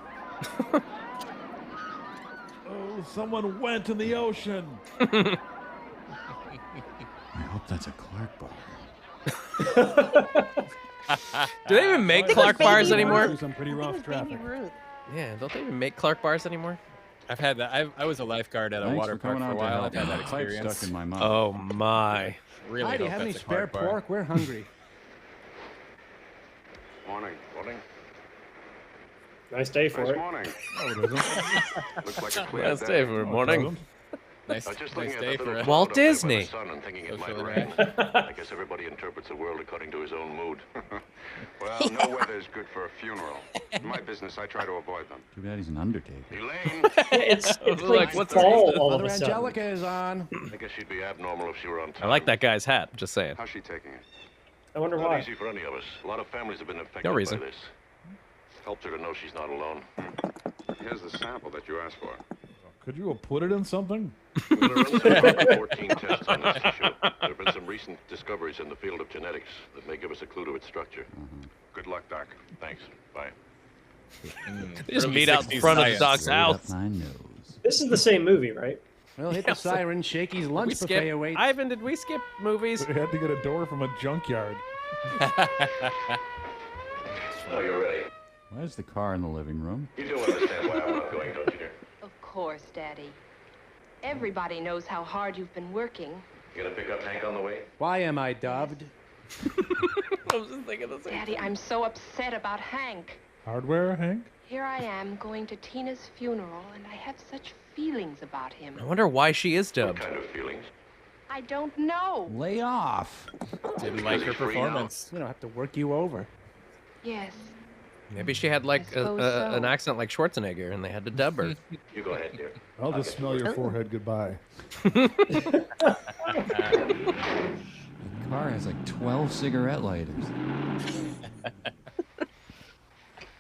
Oh, someone went in the ocean. I hope that's a Clark bar. Do they even make Clark bars anymore? Some pretty rough traffic. Yeah, don't they even make Clark bars anymore? I've had that. I was a lifeguard at a Thanks water for park coming for a out to while. help. I've had that My pipe experience. stuck in my mouth. Oh my. Really Hi, do you hope have any that's a spare Clark bar. pork? We're hungry. Morning. Morning. Nice day for Nice it. morning. Oh, it isn't. Looks like a clear Nice day for morning. Nice, I was just nice looking day at that for little it. Walt cloud up there by Disney. the sun and thinking it That's might really rain. nice. I guess everybody interprets the world according to his own mood. Well, no weather is good for a funeral. In my business, I try to avoid them. Too bad he's an undertaker. Elaine, It's Like, like what's fall all of Mother a sudden. Angelica is on. I guess she'd be abnormal if she were on time. I like that guy's hat. Just saying. How's she taking it? I wonder Not why. easy for any of us. A lot of families have been affected No by reason. this. Helps her to know she's not alone. Here's the sample that you asked for. Could you have put it in something? Well, there are only 14 tests on this tissue. There have been some recent discoveries in the field of genetics that may give us a clue to its structure. Good luck, Doc. Thanks. Bye. They just Early meet out in 60s front of the science. dog's Straight up house. my nose. This is the same movie, right? Well, hit Yeah, the siren. Shakey's We lunch buffet skip. awaits. Ivan, did we skip movies? We had to get a door from a junkyard. Oh, you're ready. Why is the car in the living room? You do understand why I'm not going, don't you, dear? Of course, Daddy. Everybody knows how hard you've been working. You gonna pick up Hank on the way? Why am I dubbed? I was just thinking the same Daddy, I'm so upset about Hank. Hardware, Hank? Here I am going to Tina's funeral, and I have such feelings about him. I wonder why she is What dubbed. kind of feelings? I don't know. Lay off. Didn't like her performance. We don't have to work you over. Yes. Maybe she had like suppose so. an accent like Schwarzenegger, and they had to dub her. You go ahead, dear. I'll just smell your forehead goodbye. The car has like 12 cigarette lighters.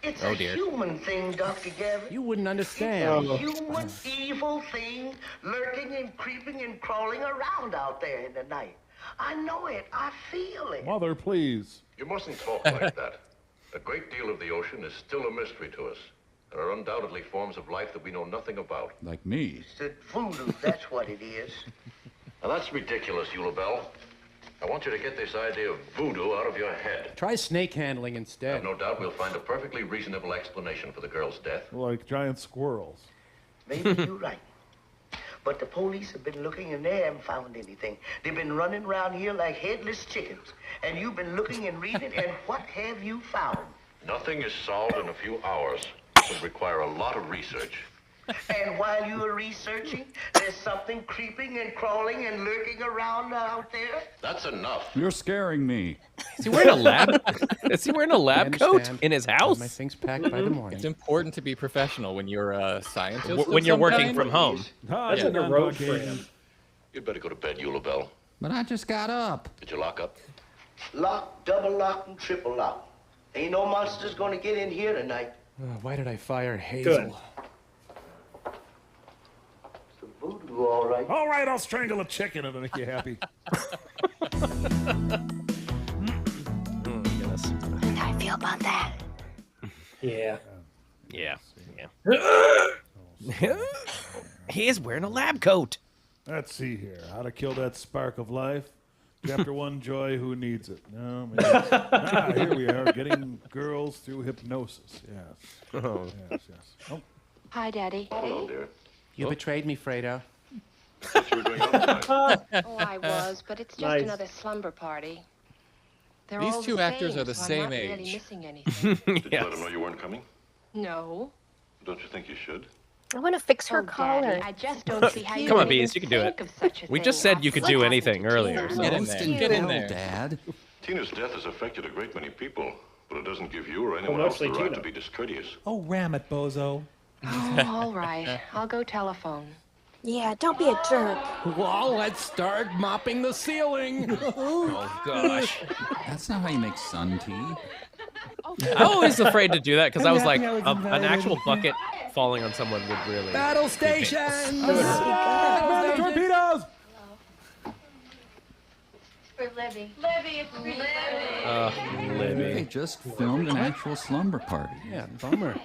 It's Oh, a dear. human thing, Dr. Gavin. You wouldn't It's understand. a human, evil thing lurking and creeping and crawling around out there in the night. I know it. I feel it. Mother, please. You mustn't talk like that. A great deal of the ocean is still a mystery to us. There are undoubtedly forms of life that we know nothing about. Like me. It's the voodoo, that's what it is. Now that's ridiculous, Eulabelle. I want you to get this idea of voodoo out of your head. Try snake handling I instead. have no doubt we'll find a perfectly reasonable explanation for the girl's death. Like giant squirrels. Maybe you're right. But the police have been looking and they haven't found anything. They've been running around here like headless chickens. And you've been looking and reading, and what have you found? Nothing is solved in a few hours. It would require a lot of research. And while you are researching, there's something creeping and crawling and lurking around out there? That's enough. You're scaring me. Is he wearing a lab? Is he wearing a lab coat in his house? My things packed by the morning. It's important to be professional when you're a scientist. When you're working from home. That's like a road for him. You'd better go to bed, Eulabelle. But I just got up. Did you lock up? Lock, double lock, and triple lock. Ain't no monsters gonna get in here tonight. Why did I fire Hazel? Good. Voodoo, all right. All right, I'll strangle a chicken and make you happy. Goodness. How do I feel about that? Yeah. Yeah. He is wearing a lab coat. Let's see here. How to kill that spark of life. Chapter 1, Joy, who needs it? No, maybe. Here we are, getting girls through hypnosis. Yes. Oh. Yes. Oh. Hi, Daddy. Hello, dear. You betrayed me, Fredo. What you were doing outside? Oh, I was, but it's just Nice. another slumber party. They're These all two the actors same, are the so same I'm not really age. missing anything. Did you let them know you weren't coming? No. Don't you think you should? I want to fix her Oh, collar. Daddy, I just don't see how you Come on, would even Beez, you can do it. think of such a We thing. just said you could do anything earlier. So. Get in there. Get in there. Dad. Tina's death has affected a great many people, but it doesn't give you or anyone Well, else the mostly right Tina. to be discourteous. Oh, ram it, bozo. Oh, all right. I'll go telephone. Yeah, don't be a jerk. Well, let's start mopping the ceiling. Oh, gosh. That's not how you make sun tea. I'm always afraid to do that because I was like, happy I was an invited. actual bucket falling on someone would really. Battle stations. Torpedoes! For Libby. Libby, it's me. They Libby. just filmed an actual slumber party. Yeah, bummer.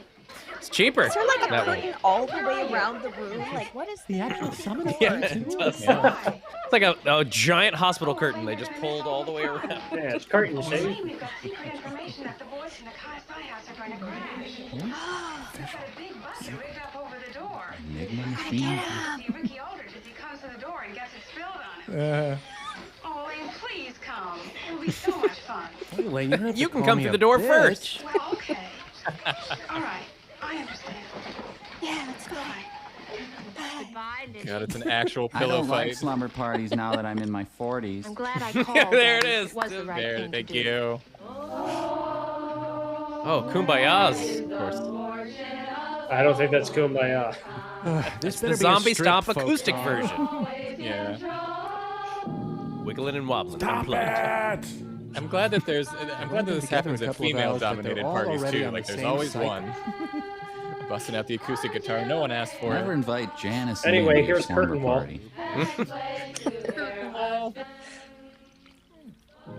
It's cheaper. Is there like a that curtain way. all the way around the room? Like, what is The actual summer Yeah, it does. It's like a giant hospital curtain they just pulled all the way around. Yeah, it's curtain, see? We've got secret information that the boys in the KICKSTARTER house are going to crash. We've got a big bucket rigged up over the door. Enigma machine. See Ricky Aldridge as he comes to the door and gets it spilled on him. Oh, Elaine, please come. It'll be so much fun. Hey, Elaine, you don't have to You can call come me through a the door bitch. first. Well, okay. All right, I understand. Yeah, let's go. Goodbye, Libby. God, it's an actual I pillow don't like fight. slumber parties now that I'm in my 40s. I'm glad I called. There it Daddy. is. It was the right There, thing thank to do. you. Oh, Kumbayas, of course. I don't think that's Kumbaya. This The better be a Zombie strip Stomp folk acoustic song. version. Yeah. Wiggling and wobbling. Stop unplugged. it! I'm glad that there's. I'm glad that this together happens a at couple of female-dominated hours, but they're all parties already too. on Like the there's same always cycle. one busting out the acoustic guitar. No one asked for Never it. invite Janice Anyway, into your here's slumber curtain wall. party.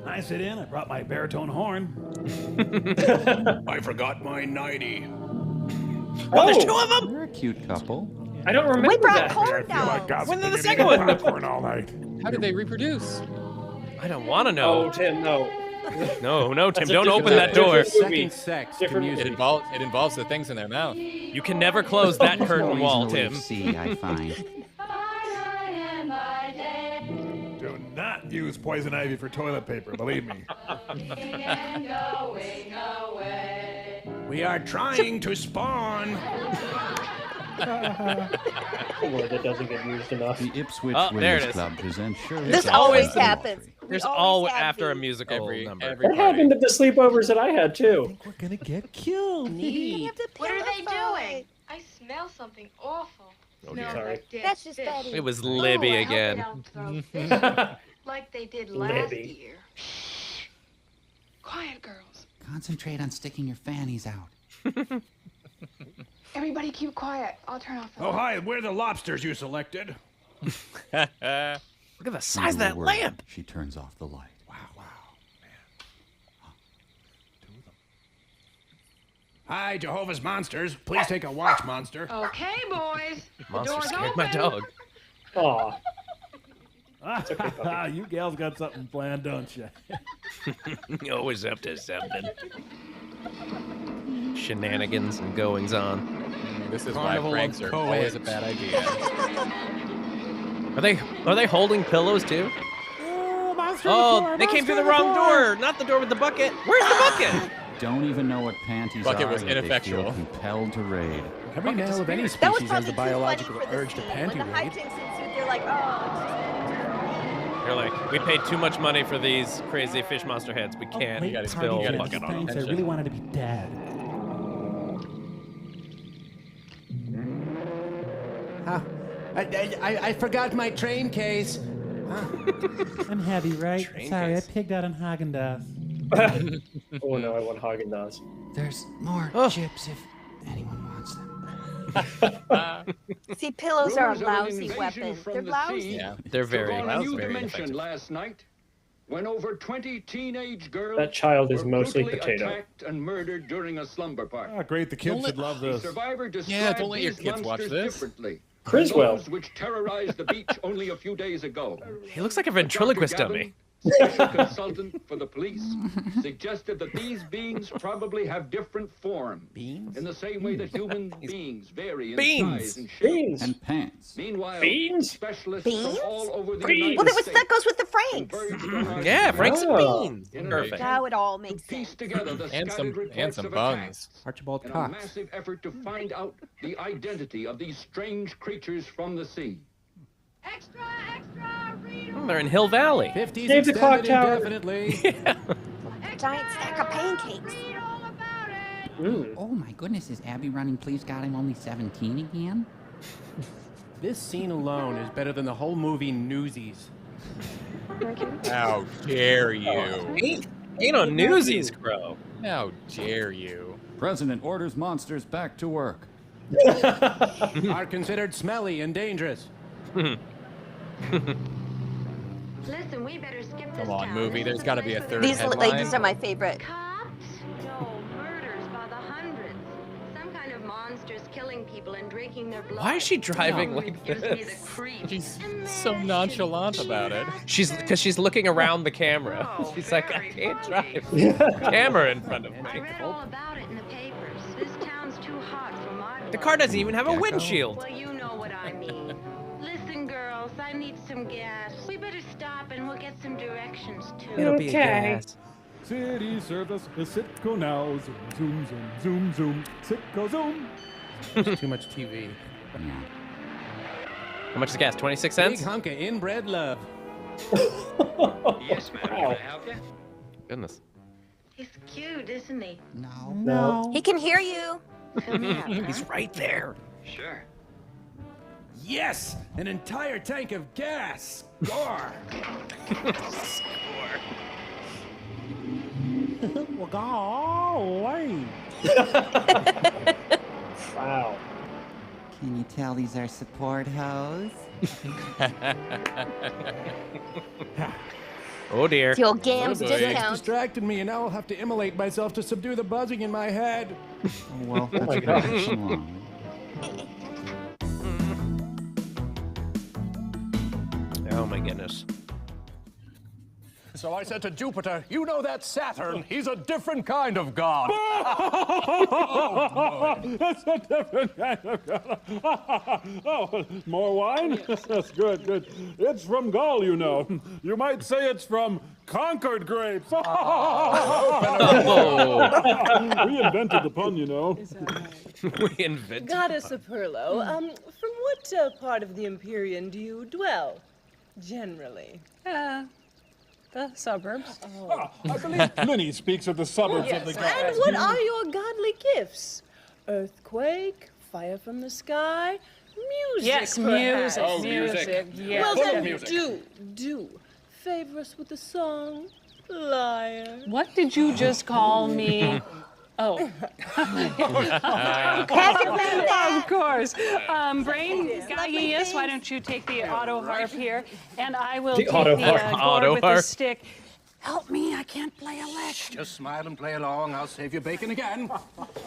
I sit in. I brought my baritone horn. I forgot my 90. Oh, there's two of them. You're a cute couple. I don't remember We brought that. corn I feel like down. gossiping. When did the Give second me one? popcorn all night. How did they reproduce? I don't want to Oh, know. Tim, no. No, Tim, That's a don't different- open that door. different movie. Second sex to Different- music. It involves the things in their mouth. You can never close that curtain wall, Tim. See, I find. Do not use poison ivy for toilet paper, believe me. We are trying to spawn. A word that doesn't get used enough. The Ipswich Oh, there it Women's is. Club presents Shirley This Jackson always Poetry. happens. There's We always have after a these. musical Every number. every That party. happened at the sleepovers that I had, too. We're gonna get killed. We have to What are they purify. doing? I smell something awful. Oh, Smells sorry. like dead That's just fish. Betty. It was Libby Oh, I hope they again. don't throw fish like they did last Libby. year. Shh. Quiet, girls. Concentrate on sticking your fannies out. Everybody keep quiet. I'll turn off the Oh, hi. We're the lobsters you selected. Look at the size of Not a that word. lamp. She turns off the light. Hi, Jehovah's Monsters. Please take a watch, monster. Okay, boys. The Monster door's scared open. my dog. Aw. You gals got something planned, don't you? Always up to something. Shenanigans and goings on. This is Carnival why pranks of are co-eds. always a bad idea. Are they holding pillows too? Oh, they came through the wrong door. Not the door with the bucket. Where's the bucket? don't even know what panties Bucket are, was yet they feel ineffectual. compelled to raid. Every male of any That was species has probably the too funny biological for the urge to scene. panty When the raid. hijinks ensued, they're like, oh. They're like, we paid too much money for these crazy fish monster heads. We can't Great spill party bucket jets. on Thanks, I them. really wanted to be dead. I forgot my train case. I'm heavy, right? Train Sorry, case. I pigged out on Haagen-Dazs. Oh no, I want Haagen-Dazs. There's more chips if anyone wants them. See, pillows are a Rumors of an lousy invasion weapon. from They're the lousy. sea Yeah, they're very, took on a new very dimension effective. last night when over 20 teenage girls That child is were mostly brutally potato. attacked and murdered during a slumber party. Ah, great. The kids should love The this. survivor Yeah, it's described only your these kids watch monsters this. differently. Criswell. Those which terrorized the beach only a few days ago. He looks like a ventriloquist Dr. dummy. Special consultant for the police suggested that these beings probably have different forms. Beans? In the same way that human beings vary in Beans. size and shape. Beans. And pants. Meanwhile, Beans? specialists Beans? from all over the Beans. United Well, States that goes with the Franks. converged on our Yeah, Frank's and Oh. beans. in an Perfect. attempt Now it all to makes piece sense. together the And scattered some reports buns. of attacks Archibald in a Cox. massive effort to find out the identity of these strange creatures from the sea. Extra, extra, read They're in Hill Valley. 50s Save the clock extended tower. indefinitely. Giant stack of pancakes. all about it. Mm. Oh my goodness, is Abby running Please God I'm Only 17 again? This scene alone is better than the whole movie Newsies. How dare you? Ain't on Newsies, Crow. How dare you? President orders monsters back to work. Are considered smelly and dangerous. Listen, we better skip this Come on, town. movie. This There's is got to a be a place third These headline. ladies are my favorite. Cops? No, murders by the hundreds. Some kind of monsters killing people and drinking their blood. Why is she driving like Gives me the this? creeps. She's so nonchalant about it. Because she's looking around the camera. She's like, I can't drive. Camera in front of I me. read all about it in the papers. This town's too hot for my The blood. car doesn't even have a windshield. Well, you know what I mean. Listen, girls, I need some gas. We better stop and we'll get some directions too. It'll be a gas. City service, the Sitco now. Zoom, zoom, zoom, zoom, zoom. Sitco zoom. There's too much TV. How much is gas? 26 Big cents? hunk of inbred love. Yes, ma'am. Can I help you? Goodness. He's cute, isn't he? No. He can hear you. Fill me up, huh? He's right there. Sure. Yes! An entire tank of gas! Score! Well, golly. Wow. Can you tell these are support hose? Oh dear. The old Gams Sex discount. distracted me, and now I'll have to immolate myself to subdue the buzzing in my head. Oh, well, that's my okay. gosh. Come on. Oh my goodness. So I said to Jupiter, you know that Saturn, he's a different kind of god. That's a different kind of God. Oh, more wine? That's good, good. It's from Gaul, you know. You might say it's from Concord grapes. We invented the pun, you know. We invented. Goddess Apurlo, from what part of the Empyrean do you dwell, generally? The suburbs. Ah, I believe Pliny speaks of the suburbs of the And gods. what are your godly gifts? Earthquake, fire from the sky, music, Yes, perhaps. music. Oh, music. Yes. Well, Full of then music. do favor us with a song, liar. What did you just call me? Oh. Of course. Brain Gaius, why don't you take the auto harp here, and I will take the auto harp. chord with the Auto stick. Help me, I can't play a lick. Just smile and play along, I'll save your bacon again.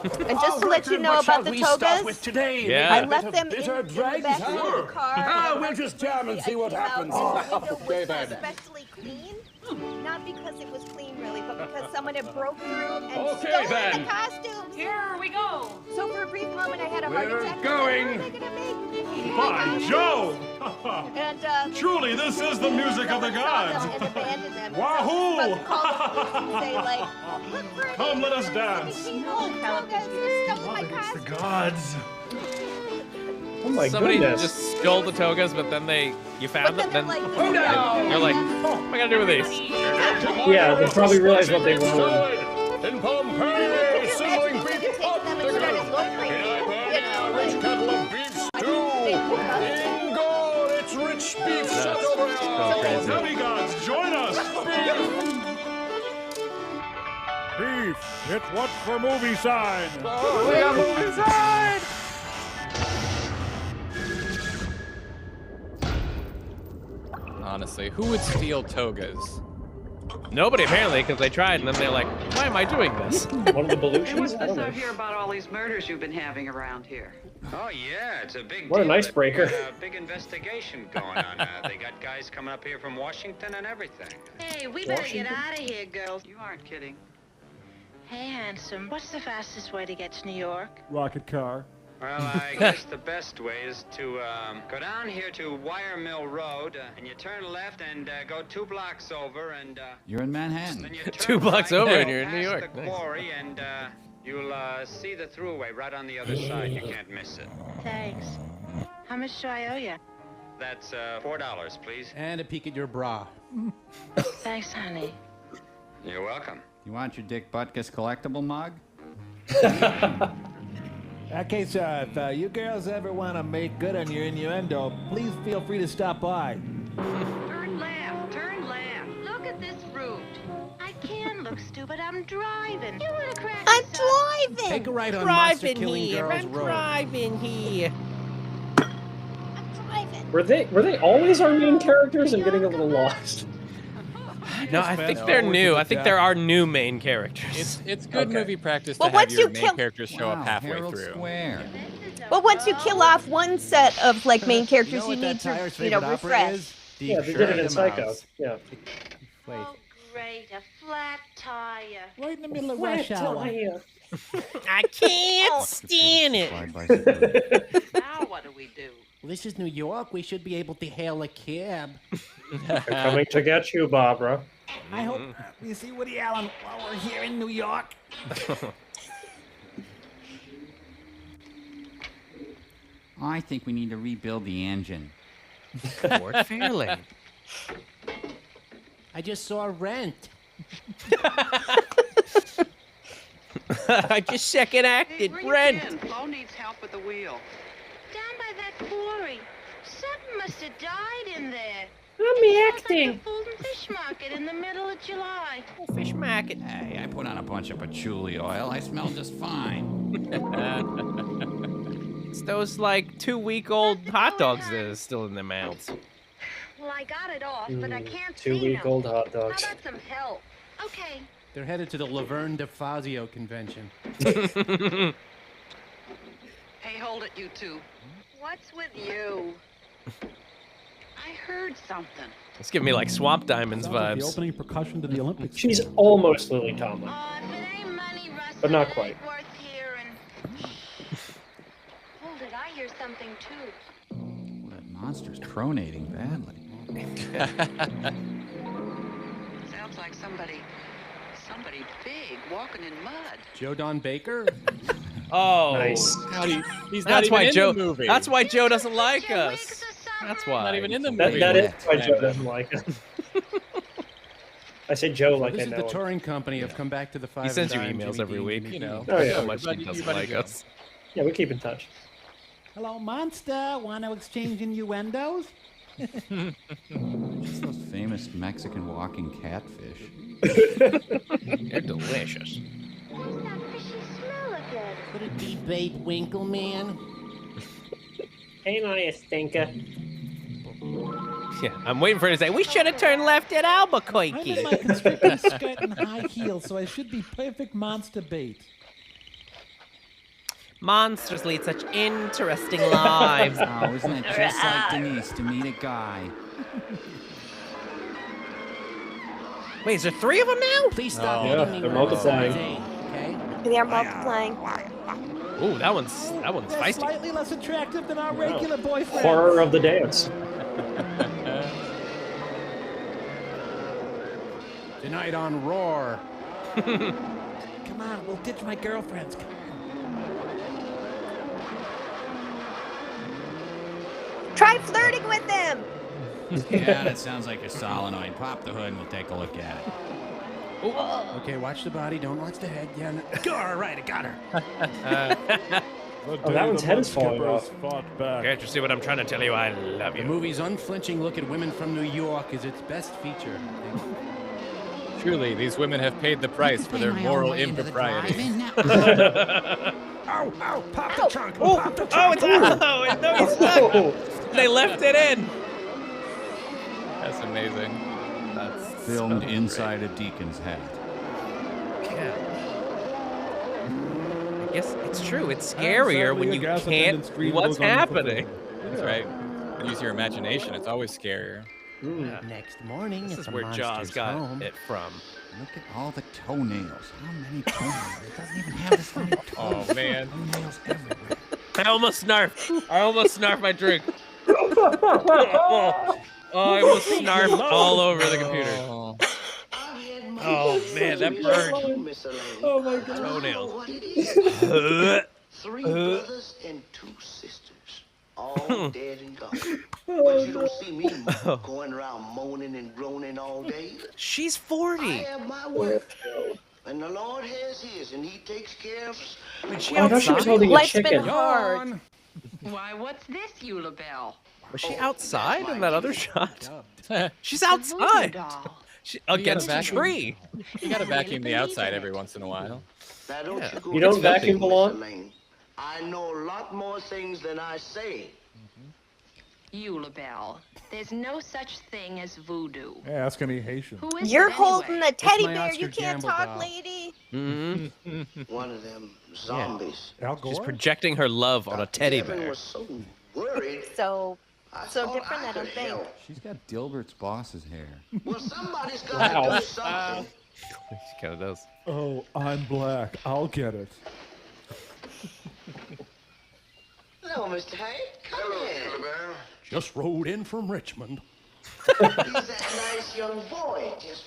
And just to let you know about the togas, today? Yeah. I left them in the dregs, back of the car. Ah, we'll just jam and see what happens. Okay, then. Especially clean, not because it was clean really, but because someone had broke through and Okay, stolen then. the costumes. Here we go. So for a brief moment, I had a heart We're attack. going. What are they gonna make? By Jove! And Truly, this is the music of the gods. and abandoned them. Wahoo! About to call the police and say, like, look for Come, let us dance. The gods. Oh my Somebody goodness. just stole the togas, but then you found them. Then like, oh no! You're like, what am I gonna do with these? Yeah, they probably realized what they were. In Pompeii, sizzling beef up the rich kettle of beef stew. In gold, it's rich beef set over Demigods, join us. Beef, hit what for movie sign? Oh, we got movie sign! Honestly, who would steal togas? Nobody apparently, because they tried, and then they're like, "Why am I doing this?" One of the Belushis? What's I this don't out know. here about all these murders you've been having around here? Oh yeah, it's a big What an deal. icebreaker. They've got a big investigation going on. They got guys coming up here from Washington and everything. Hey, we better get out of here, girls. You aren't kidding. Hey, handsome, what's the fastest way to get to New York? Rocket car. Well, I guess the best way is to go down here to Wire Mill Road, and you turn left and go 2 blocks over, and You're in Manhattan. then you turn 2 blocks right, over go and you're in New past York. the Nice. quarry, and you'll see the throughway right on the other side. You can't miss it. Thanks. How much do I owe you? That's $4, please. And a peek at your bra. Thanks, honey. You're welcome. You want your Dick Butkus collectible mug? Okay, sir, if you girls ever want to make good on your innuendo, please feel free to stop by. Turn left, turn left. Look at this route. I can look stupid, I'm driving. You wanna crack I'm this up? driving. Take a ride on Driving Monster Killing here, Girls I'm Road. driving here. Were they always our main characters? I'm getting a little lost. No, I think they're new. I think there are new main characters. It's good Okay. movie practice Well, to have once your you main kill- characters show up halfway Herald through. Square. Well, once you kill off one set of like main characters, you what need that tire's to, you know, favorite opera refresh. is? Yeah, they did it in Psycho. Yeah. Wait. Oh, great, a flat tire. Right in the middle of rush hour. I can't stand it. Fly bicycle. Now what do we do? Well, this is New York. We should be able to hail a cab. They're coming to get you, Barbara. I hope you see Woody Allen while we're here in New York. I think we need to rebuild the engine. Fort Fairlane. I just saw Rent. I just second acted Bring Brent. it in. Flo needs help with the wheel. Down by that quarry. Something must have died in there. I'm acting. Like the Fulton Fish Market in the middle of July. Fish market. Hey, I put on a bunch of patchouli oil. I smell just fine. It's those like 2-week-old hot dogs that are still in their mouths. Well, I got it off, but I can't see 2-week-old hot How dogs. about some help? Okay. They're headed to the Laverne DeFazio convention. Hey, hold it, you two. What's with you? I heard something. It's giving me like Swamp Diamonds Sounds like the vibes. opening percussion to the Olympics. She's almost Lily Tomlin, If it ain't money, Russ, but not it quite. ain't worth hearing. Hold it, I hear something too. That monster's pronating badly. Sounds like somebody big walking in mud. Joe Don Baker? Oh, Nice. He's not that's even why in Joe. the movie. That's why Joe doesn't like us. That's why. Not even in the That, movie. that is why Joe doesn't like it. I say Joe like This I is know the him. touring company of Come Back to the Five. He sends you and Dime, emails Jimmy every Dean, week. Jimmy You Dean. know Oh, yeah. how much he Everybody- doesn't everybody like knows. us. Yeah, we keep in touch. Hello, Monster. Want to exchange innuendos? Just those famous Mexican walking catfish. They're delicious. Where's that fishy smell again? Could it be Bait Winkleman? Ain't I a stinker? Yeah, I'm waiting for him to say, we should have turned left at I'm Albuquerque. in my constricting skirt and high heels, so I should be perfect monster bait. Monsters lead such interesting lives. Oh, isn't it just like Denise to meet a guy? Wait, is there 3 of them now? Please stop Yeah, hitting me they're when I'm multiplying. 17, okay? They are multiplying. Ooh, that one's They're feisty. slightly less attractive than our regular boyfriend. Horror of the dance. Tonight on Roar. Come on, we'll ditch my girlfriends. Try flirting with them. Yeah, that sounds like a solenoid. Pop the hood and we'll take a look at it. Okay, watch the body. Don't watch the head. Yeah. All right, I got her. Oh, that one's head is falling off. Can't you see what I'm trying to tell you? I love The you. movie's unflinching look at women from New York is its best feature. Truly, these women have paid the price for their moral impropriety. Ow, ow, pop the trunk. Pop the Oh, trunk. it's out! No, he's stuck! They left it in! That's amazing. That's filmed inside a deacon's hat. Yeah. I guess it's true. It's scarier when you can't see what's happening. That's right. Use your imagination. It's always scarier. Next morning, This at is the where Jaws monster's got home. it from. Look at all the toenails. How many toenails? It doesn't even have this many toenails. Oh, man. Toenails everywhere. I almost snarfed my drink. Oh, I almost snarfed all over the computer. Oh, man, that burned. Oh my god. Toenails. Three brothers and two sisters, all dead and gone. But you don't see me going around moaning and groaning all day. She's I 40. have my work, and the Lord has his, and he takes care of us. I thought she was holding a Life's been chicken. hard. Why, what's this, Eula Bell? Was she outside in that other shot? She's The voodoo outside. doll. Against a vacuum. tree. You gotta vacuum the outside every once in a while. Now don't Yeah. you go You don't to vacuum Mr. belong? Lane. I know a lot more things than I say. Eula Bell, there's no such thing as voodoo. Yeah, ask any Haitian. Who is You're it holding anyway? a teddy my bear. Oscar You can't Gamble talk, doll. lady. One of them zombies. Al Gore? She's projecting her love on a teddy Kevin bear. was so worried. So I So thought different, I could don't think. help. She's got Dilbert's boss's hair. Well, somebody's got Wow. to do something. She kind of does. Oh, I'm black. I'll get it. Hello, Mr. Hank. Come in. Just rode in from Richmond. He's that nice young boy. Just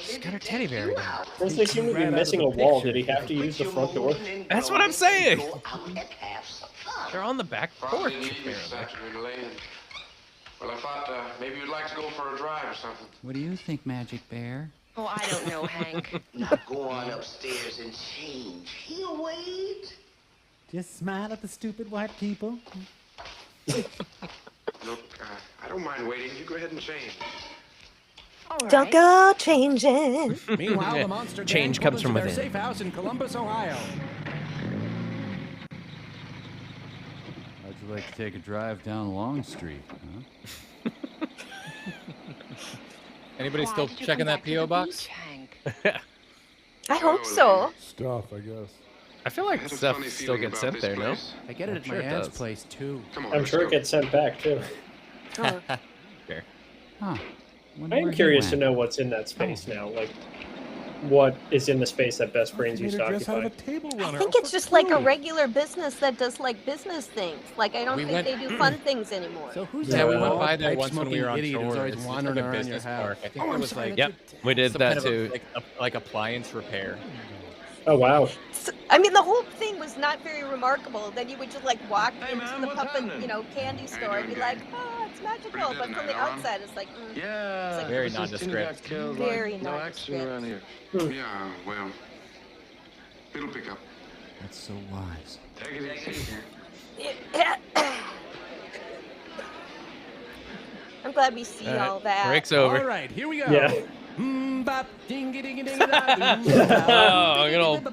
She's got her teddy bear again. Since they seem to be missing a wall, did he have to use the front door? That's what I'm saying. Go out and have some fun. They're on the back porch, apparently. Well, I thought maybe you'd like to go for a drive or something. What do you think, Magic Bear? Oh, I don't know, Hank. Now go on upstairs and change. He'll wait. Just smile at the stupid white people. Look, I don't mind waiting. You go ahead and change. All right. don't go changing. Meanwhile, the monster gang Change pulled comes from into their within. safe house in Columbus, Ohio. How'd you like to take a drive down Long Street, huh? Anybody Why still did you checking come that back to P.O. the box? beach, Hank? I hope so. Stuff, I guess. I feel like stuff still gets sent there, no? I get it I'm at sure my it aunt's does. place, too. Come on, I'm let's sure go. it gets sent back too. Fair. Huh. Wonder I am where he curious to went. know what's in that space now. Like, what is in the space that Best Brains used to Made her dress out occupy? of a table I runner. think it's just like a regular business that does like business things. Like I don't We think went- they do fun things anymore. So who's Yeah, that we went bald, by there pipe once when we were on smoking idiot who's shore. always It's just wandering like a around your business house? park. I think Oh, it I'm was sorry, like Yep, we did some that kind of too. like appliance repair. Oh wow! I mean, the whole thing was not very remarkable. Then you would just like walk into man, the what's puppet, happening? candy store and be doing, like, oh, it's magical. Pretty good But from the tonight, Ron. outside, it's like, Yeah. It's like- Very ever since Tinny nondescript. got killed, Very like, no accident around here. Yeah, well, it'll pick up. That's so wise. Take it easy. I'm glad we see all that. Break's over. All right, here we go. Yeah. Bop, dingy dingy dingy Oh, good old.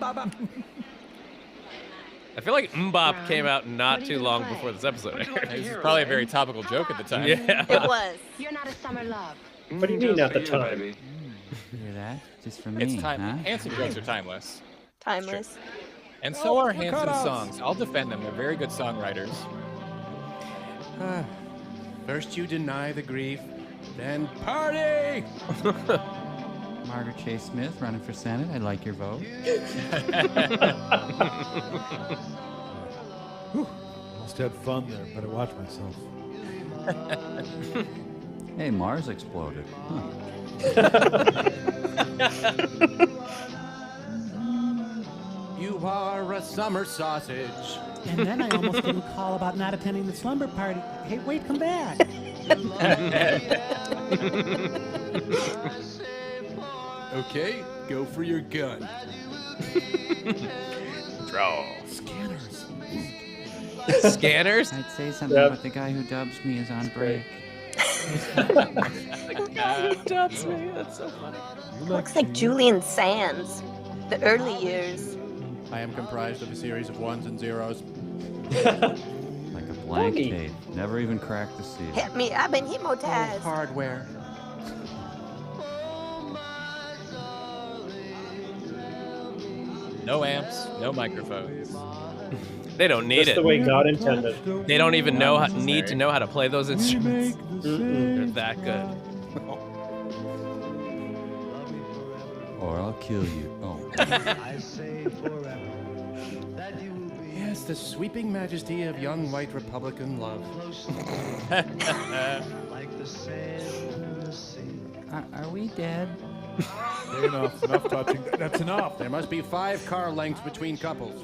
I feel like Mbop came out not too long before this episode aired. This is probably a very topical joke at the time. Yeah. It was. You're not a summer love. What do you mean at the time? Hear that? Just for me, It's time. huh? Hanson jokes are timeless. Timeless. And so are we're Hanson's cutouts. songs. I'll defend them. They're very good songwriters. First you deny the grief, then party! Margaret Chase Smith running for Senate. I like your vote. Almost had fun there. Better watch myself. Hey, Mars exploded. Huh. You are a summer sausage. And then I almost didn't call about not attending the slumber party. Hey, wait, come back. Okay, go for your gun. Draw. Scanners. Scanners? I'd say something, but the guy who dubs me is on break. The guy who dubs me. That's so funny. Looks like Julian Sands. The early years. I am comprised of a series of ones and zeros. Like a blank tape. Never even cracked the seal. Hit me, I've been hypnotized. Hardware. No amps, no microphones. They don't need Just it. the way God intended. They don't even need to know how to play those instruments. They're that good. Or I'll kill you. Oh. Yes, the sweeping majesty of young white Republican love. Are we dead? Enough touching. That's enough. There must be 5 car lengths between couples.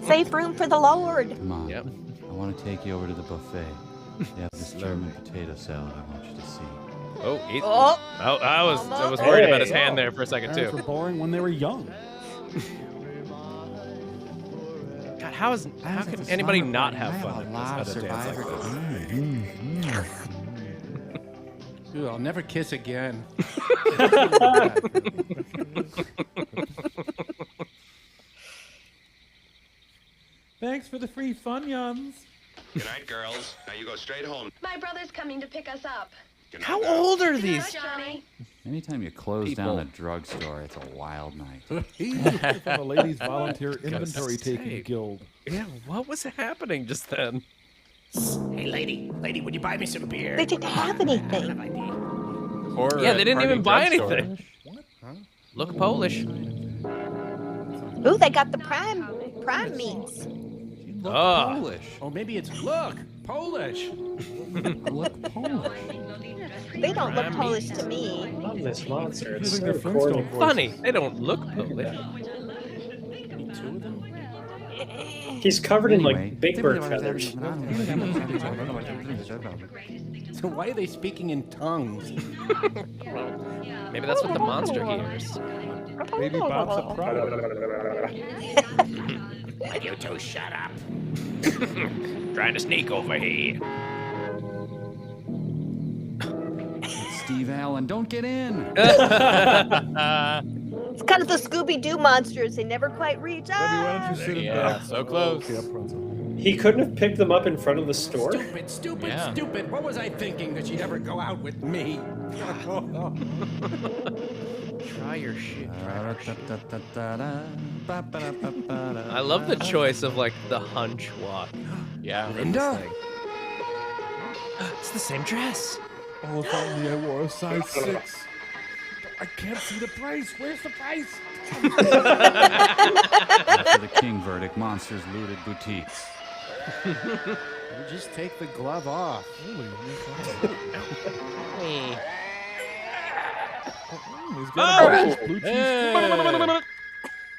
Save room for the Lord. Come on. Yep. I want to take you over to the buffet. They have this German potato salad I want you to see. Oh, I was Hey. worried about his hand there for a second Parents too. were boring when they were young. God, how can anybody not have fun at a dance like this? Ooh, I'll never kiss again. Thanks for the free Funyuns. Good night, girls. Now you go straight home. My brother's coming to pick us up. How old are these? Johnny. Anytime you close down a drugstore, it's a wild night. From a ladies' volunteer Gotta inventory taking say. guild. Yeah, what was happening just then? Hey, lady, would you buy me some beer? They didn't have anything. Or Yeah, they didn't even buy drugstore. anything. Look Polish. Ooh, they got the prime meats. Oh. Polish. Oh, maybe it's look Polish. Look Polish. They don't look Polish to me. Love this monster. It's Using so their Flintstone corny. Funny, they don't look Polish. He's covered in Anyway. like Big Bird feathers. So why are they speaking in tongues? Maybe that's what the monster hears. Baby Bob's a product. You two shut up. Trying to sneak over here. Steve Allen, don't get in. It's kind of the Scooby-Doo monsters. They never quite reach Debbie, why out. don't you sit in Yeah, back? so close. Okay, up front. He couldn't have picked them up in front of the store. Stupid. Yeah. What was I thinking that she'd ever go out with me? Try your shit. I love the choice of like the hunch walk. Yeah. Linda? It's the same dress. Oh, if only I wore a size 6. I can't see the price. Where's the price? After the King verdict, monsters looted boutiques. You just take the glove off. He's got a nice blue cheese.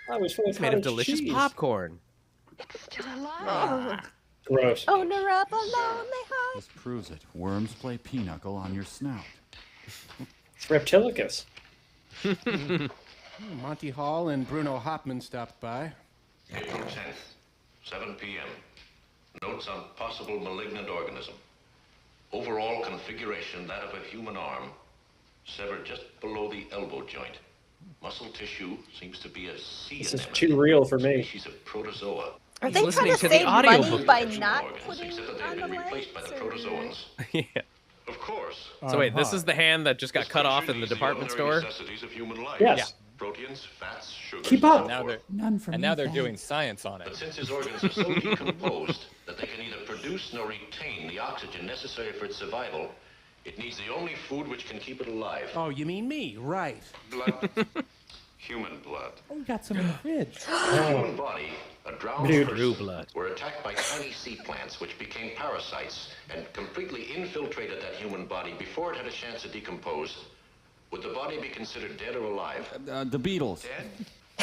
I was full It's made of cottage delicious cheese. popcorn. Still alive. Gross. Owner of a lonely heart. This proves it. Worms play pinochle on your snout. It's Reptilicus. Monty Hall and Bruno Hopman stopped by. April 10th, 7 p.m. Notes on possible malignant organism. Overall configuration, that of a human arm, severed just below the elbow joint. Muscle tissue seems to be a sea This is anemone, too real for me. species of protozoa. Are He's they listening trying to to the save audiobook. money by Sexual not organs, putting except that on they've the been replaced by legs? the protozoans. Yeah. Of course. So wait, this is the hand that just got cut off in the department store? Necessities of human life. Yes. Proteins, fats, sugars. Keep up. and Now they're None for me, now they're thanks. doing science on But it. since his organs are so decomposed that they can neither produce nor retain the oxygen necessary for its survival, it needs the only food which can keep it alive. Oh, you mean me? Right. Blood, Human blood. Oh, we got some in the fridge. The human body, a drowned Dude. person, were attacked by tiny sea plants which became parasites and completely infiltrated that human body before it had a chance to decompose. Would the body be considered dead or alive? The Beatles. Dead?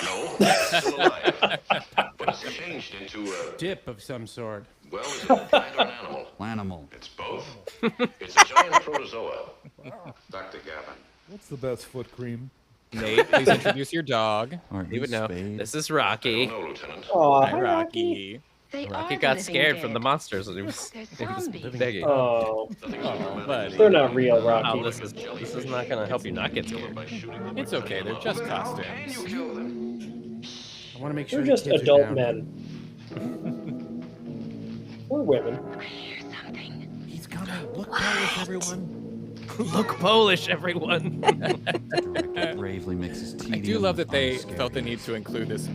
No, it's still alive. But it's changed into a... Dip of some sort. Well, is it a plant or an animal? Animal. It's both. It's a giant protozoa. Dr. Gavin. What's the best foot cream? Nate, please introduce your dog. He would know. This is Rocky. No, Lieutenant. Hi, Rocky. Rocky got scared from the monsters when he was begging. Oh, Buddy. they're not real, Rocky. Oh, this is not gonna help you not get scared. It's okay. They're just costumes. I want to make sure They're just the kids are adult down. men. Or women. He's coming. Look Polish, everyone. Look Polish, everyone. Bravely mixes tedium. I do love that they with felt the need to include this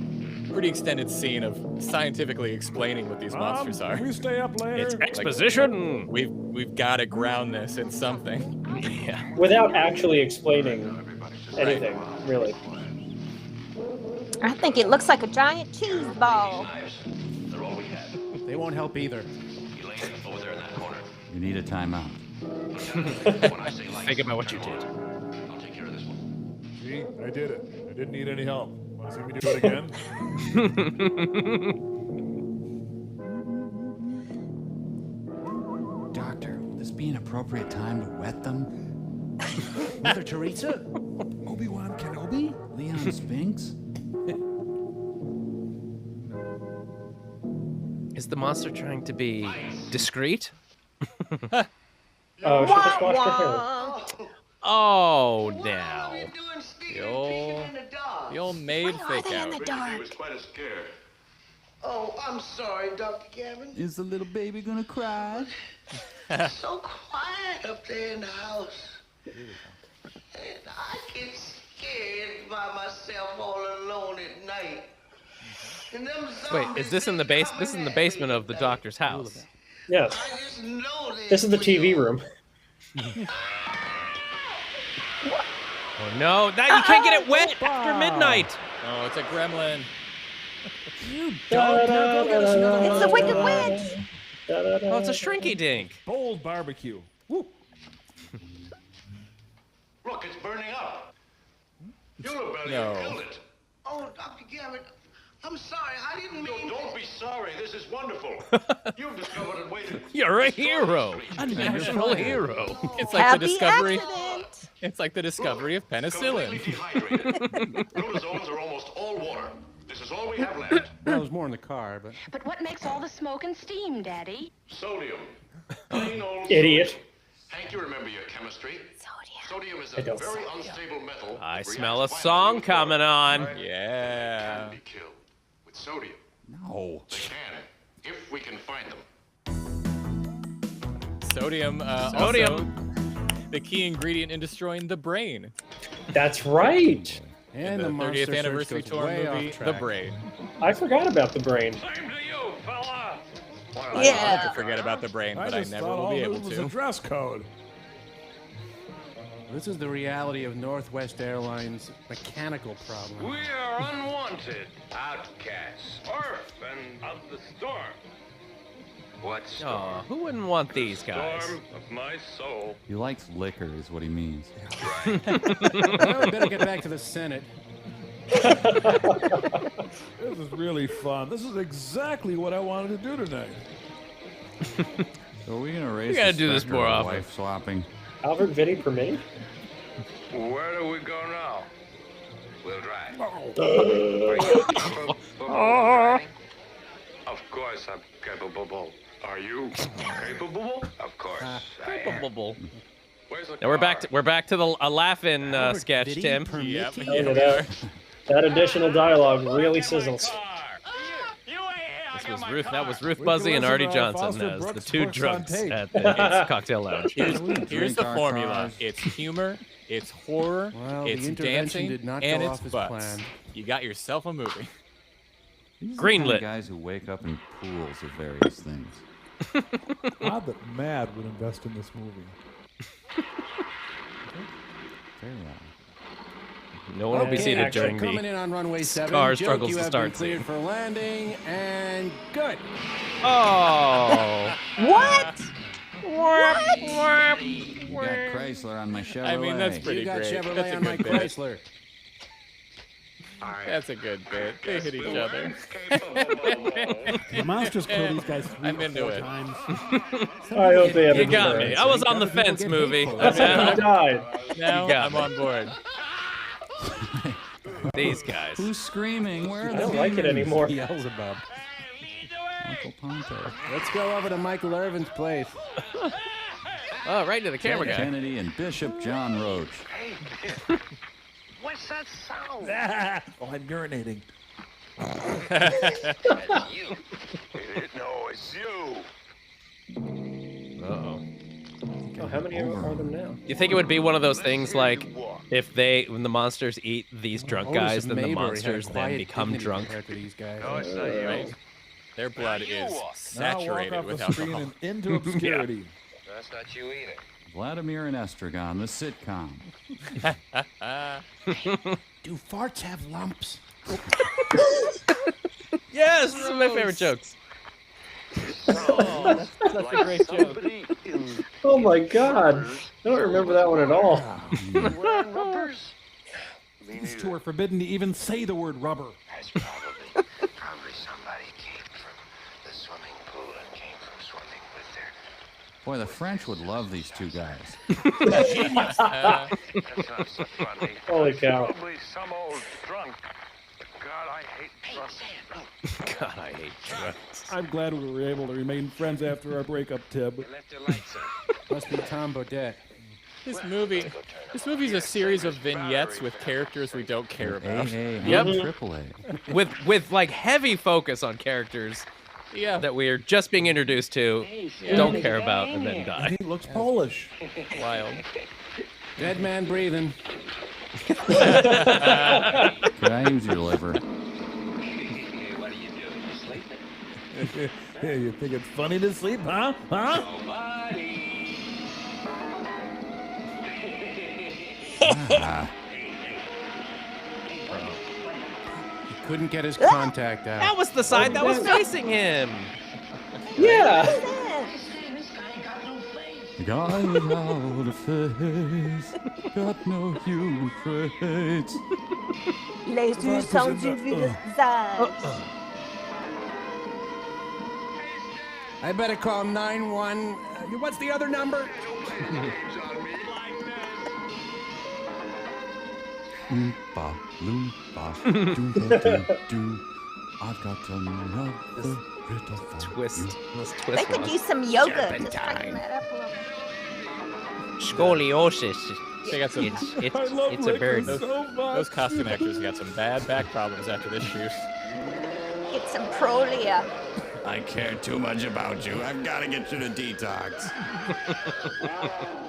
pretty extended scene of scientifically explaining what these monsters are. We stay up later. It's exposition. We've got to ground this in something. Yeah. Without actually explaining anything, really. I think it looks like a giant cheese ball. They're all we have. They won't help either. Elaine, over there in that corner. You need a timeout. When I say lights, Think about what you did. I'll take care of this one. See, I did it. I didn't need any help. Want to see me do it again? Doctor, will this be an appropriate time to wet them? Mother Teresa? Obi-Wan Kenobi? Leon Spinks? Is the monster trying to be discreet? Oh, she just washed her hair. Oh, now. The old maid fake out. He was quite a scare. Oh, I'm sorry, Dr. Gavin. Is the little baby gonna cry? So quiet up there in the house. And I get scared by myself all alone at night. And them Wait, is this in the base? This is in the basement of the doctor's house. Yes. I just know This is the TV room. Oh no! Now you can't get it wet after midnight. Oh, it's a gremlin. It's the Wicked Witch. Oh, it's a shrinky dink. Bold barbecue. Woo. Look, it's burning up. You killed it. Oh, Dr. Gavin, I'm sorry. I didn't mean. No, don't be sorry. This is wonderful. You've discovered a way to. You're a hero. A national hero. It's like the Happy discovery. accident. It's like the discovery of penicillin. Completely dehydrated. Protozoans are almost all water. This is all we have left. That was more in the car, but... But what makes all the smoke and steam, Daddy? Sodium. Plain old Idiot. sodium. Hank, you remember your chemistry. Sodium is I a don't. very unstable metal. I that smell a reacts song violently with coming on. water. Yeah. Can be killed with sodium. No. They can, if we can find them. Sodium. Sodium. Also the key ingredient in destroying the brain. That's right. And the the 30th monster anniversary search tour goes way movie, off The track. Brain. I forgot about the brain. Same to you, fella. I wanted Yeah. to forget about The Brain, but I just never thought will all be this able was to. a dress code. This is the reality of Northwest Airlines' mechanical problem. We are unwanted, outcasts, orphan of the storm. What storm? Oh, who wouldn't want these guys? Storm of my soul. He likes liquor, is what he means. Right. Well, we better get back to the Senate. This is really fun. This is exactly what I wanted to do tonight. So are we gonna raise gotta the do this specter more of often. wife swapping? Albert Vinny per minute? Where do we go now? We'll drive. Are you capable of driving? Of course I'm capable. Are you capable? Of course I am. Where's the Now we're back. car? We're back to the laughing sketch, Did he Tim. permit Yep. you? Hey, that additional dialogue really sizzles. This was Ruth. That was Ruth Buzzy and Artie Johnson as the two drunks at the cocktail lounge. Here's Drink the our formula. cars. It's humor, it's horror, Well, the it's intervention dancing, did not and go it's off as butts. planned. You got yourself a movie. These are the Greenlit. kind of guys who wake up in pools of various things. Odd that Mad would invest in this movie. Very odd. No one will be seated during coming in on runway 7. car Joke, struggles you to have start been cleared scene. for landing, and good. Oh. What? You got Chrysler on my Chevrolet. I mean, that's pretty You got great. Chevrolet That's a on my good bit. Chrysler. That's a good bit. They hit each other. The monsters kill these guys 3 I'm or into 4 it. times. I hope they have You a got good me. I was on the fence, movie. That's how he died. Now You got I'm on board. These guys. Who's screaming? Where are I the don't like it demons? anymore. Beelzebub. Uncle Ponto. Let's go over to Michael Irvin's place. Oh, right to the camera guy. Kennedy and Bishop John Roach. What's that sound? Oh, I'm urinating. That's you. No, it's you. Uh-oh. Oh, how many are them now? You think it would be one of those things like if when the monsters eat these drunk guys, then the monsters then become drunk? No, it's not you. Their blood is saturated now walk with off the screen alcohol. and into obscurity. That's not you either. Vladimir and Estragon, the sitcom. Do farts have lumps? Yes, this is my favorite jokes. Oh, that's a great joke. Oh my god. I don't remember that one at all. These two are forbidden to even say the word rubber. That's probably somebody came from the swimming pool and came from swimming with their. Boy, the French would love these two guys. That's not so funny. Holy cow. Probably some old drunk. God, I hate drunks. God, I hate drunks. I'm glad we were able to remain friends after our breakup, Tib. Left your lights on. Must be Tom Bodette. This movie's a series of vignettes with characters we don't care about. Yep. AAA. With like heavy focus on characters that we are just being introduced to, don't care about, and then die. He looks Polish. Wild. Dead man breathing. Could I use your liver? What are you doing? Sleeping? Hey, you think it's funny to sleep, huh? Huh? He couldn't get his contact out. That was the side that was facing him. Yeah. Guy without a face, got no human traits. Les yeux sont du visage. I better call 911. What's the other number? Oompa, loompa, doo-da-doo-doo. I've got another riddle for Twist. you. Let's They twist could one. use some yoga to tighten Serpentine. that up a little. Scoliosis. They got some. It's a bird. Those costume actors got some bad back problems after this shoot. Get some prolia. I care too much about you. I've got to get you to detox.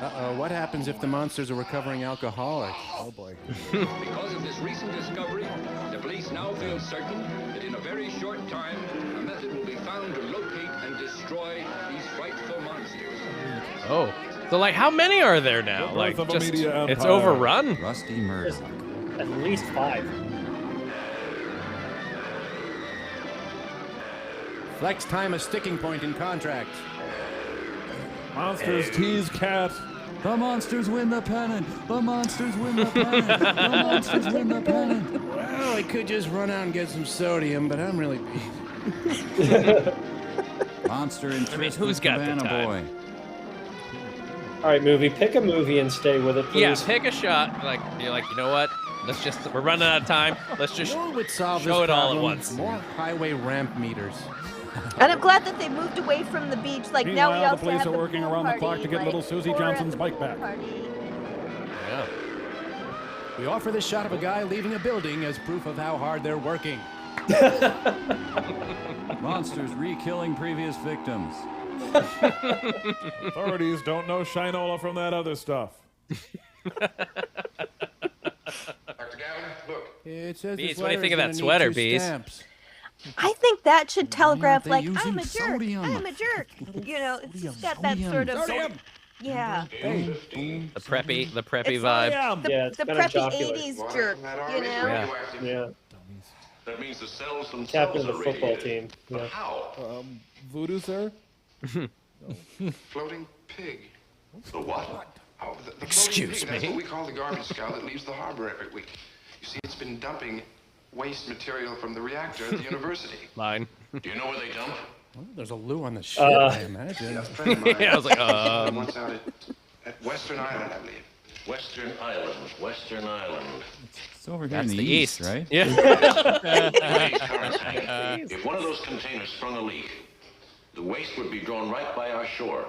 Uh-oh, what happens if the monsters are recovering alcoholics? Oh, boy. Because of this recent discovery, the police now feel certain that in a very short time, a method will be found to locate and destroy these frightful monsters. Oh. So, like, how many are there now? The Like, birth of a just, media it's empire. overrun? Rusty Murdoch. At least 5. Flex time a sticking point in contract. Monsters tease cat. The monsters win the pennant. The monsters win the pennant. The monsters win the pennant. Well, I could just run out and get some sodium, but I'm really beat. Monster and who's got the Cabana time? Boy. All right, movie. Pick a movie and stay with it, please. Yeah, pick a shot. Like, you're like, you know what? We're running out of time. Let's just You know what would solve show this it all at problem? once. More highway ramp meters. And I'm glad that they moved away from the beach. Like now we Meanwhile, also the police have are the working pool around the party, clock to get like, little Susie or Johnson's at the bike pool back. party. Yeah. We offer this shot of a guy leaving a building as proof of how hard they're working. Monsters re-killing previous victims. Authorities don't know Shinola from that other stuff. Dr. Gavin, look. It says Beez, this what do you letter's think of that gonna need sweater, 2 Beez? stamps. I think that should telegraph they're like using I'm a jerk. sodium. I'm a jerk. You know, it's just got that sort of. Yeah. The preppy It's vibe. Yeah, The preppy 80s jerk, you know? Yeah. That means the cells themselves Captain of the are football radiated. team. But Yeah. how? Voodoo, sir? Floating pig. The what? Oh, the Excuse floating pig, that's me? what we call the garbage scow that leaves the harbor every week. You see, it's been dumping waste material from the reactor at the university. Mine. Do you know where they dump? Well, there's a loo on the ship, I imagine. Yeah, a friend of mine. Yeah, I was like, Once out at Western Island, I believe. Western Island. Western Island. It's over here That's in the east, right? Yeah. If one of those containers sprung a leak, the waste would be drawn right by our shore.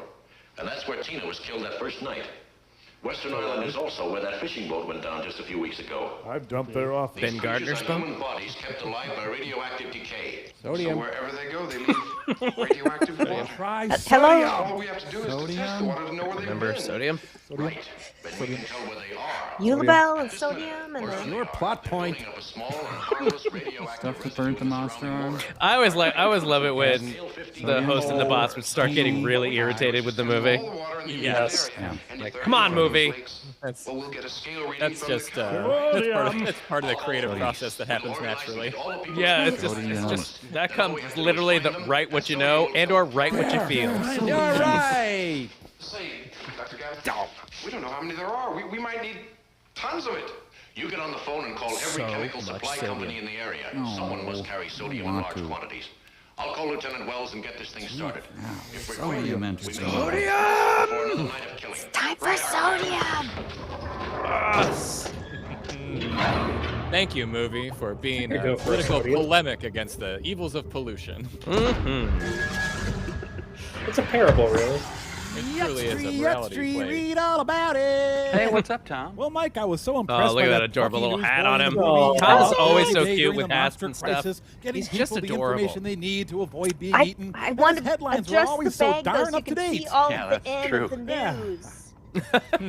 And that's where Tina was killed that first night. Western Island is also where that fishing boat went down just a few weeks ago. I've dumped there often. Ben Gardner's boat? Human bodies kept alive by radioactive decay. Sodium. So wherever they go, they leave radioactive water. Try Hello? All we have to do is to test the water to know where they've Remember been. sodium? Right. But we can tell where they are. Ulibel and sodium and the... Your plot point. Building up a small and harmless radioactive Stuff that burnt the monster arm. I always love it when the host and the boss would start getting really irritated with the movie. Yes. Like, come on, movie. That's we'll get a scale reading that's from just the that's part of the creative process that happens naturally. Yeah, it's just that comes literally the write what you know and or write what you feel. You're right. Say, Dr. Gabb, we don't know how many there are. We might need tons of it. You get on the phone and call every chemical supply company in the area. Someone must carry sodium in large quantities. I'll call Lieutenant Wells and get this thing started. If we're going, we go for another night of killing. Time for sodium! Thank you, movie, for being Go a for political sodium. polemic against the evils of pollution. It's a parable, really. It truly is a morality play. Read all about it. Hey, what's up, Tom? Well, Mike, I was so impressed. Oh, look by at that adorable plucky little hat newsboy on in him. the movie. Tom's All always so day cute during with the hats monster and stuff. crisis, getting He's just people the adorable. information they need to avoid being eaten. I And wanted his to headlines were adjust always the so bag though darn so you up to can see date. all Yeah, the that's end true. of the Yeah. news.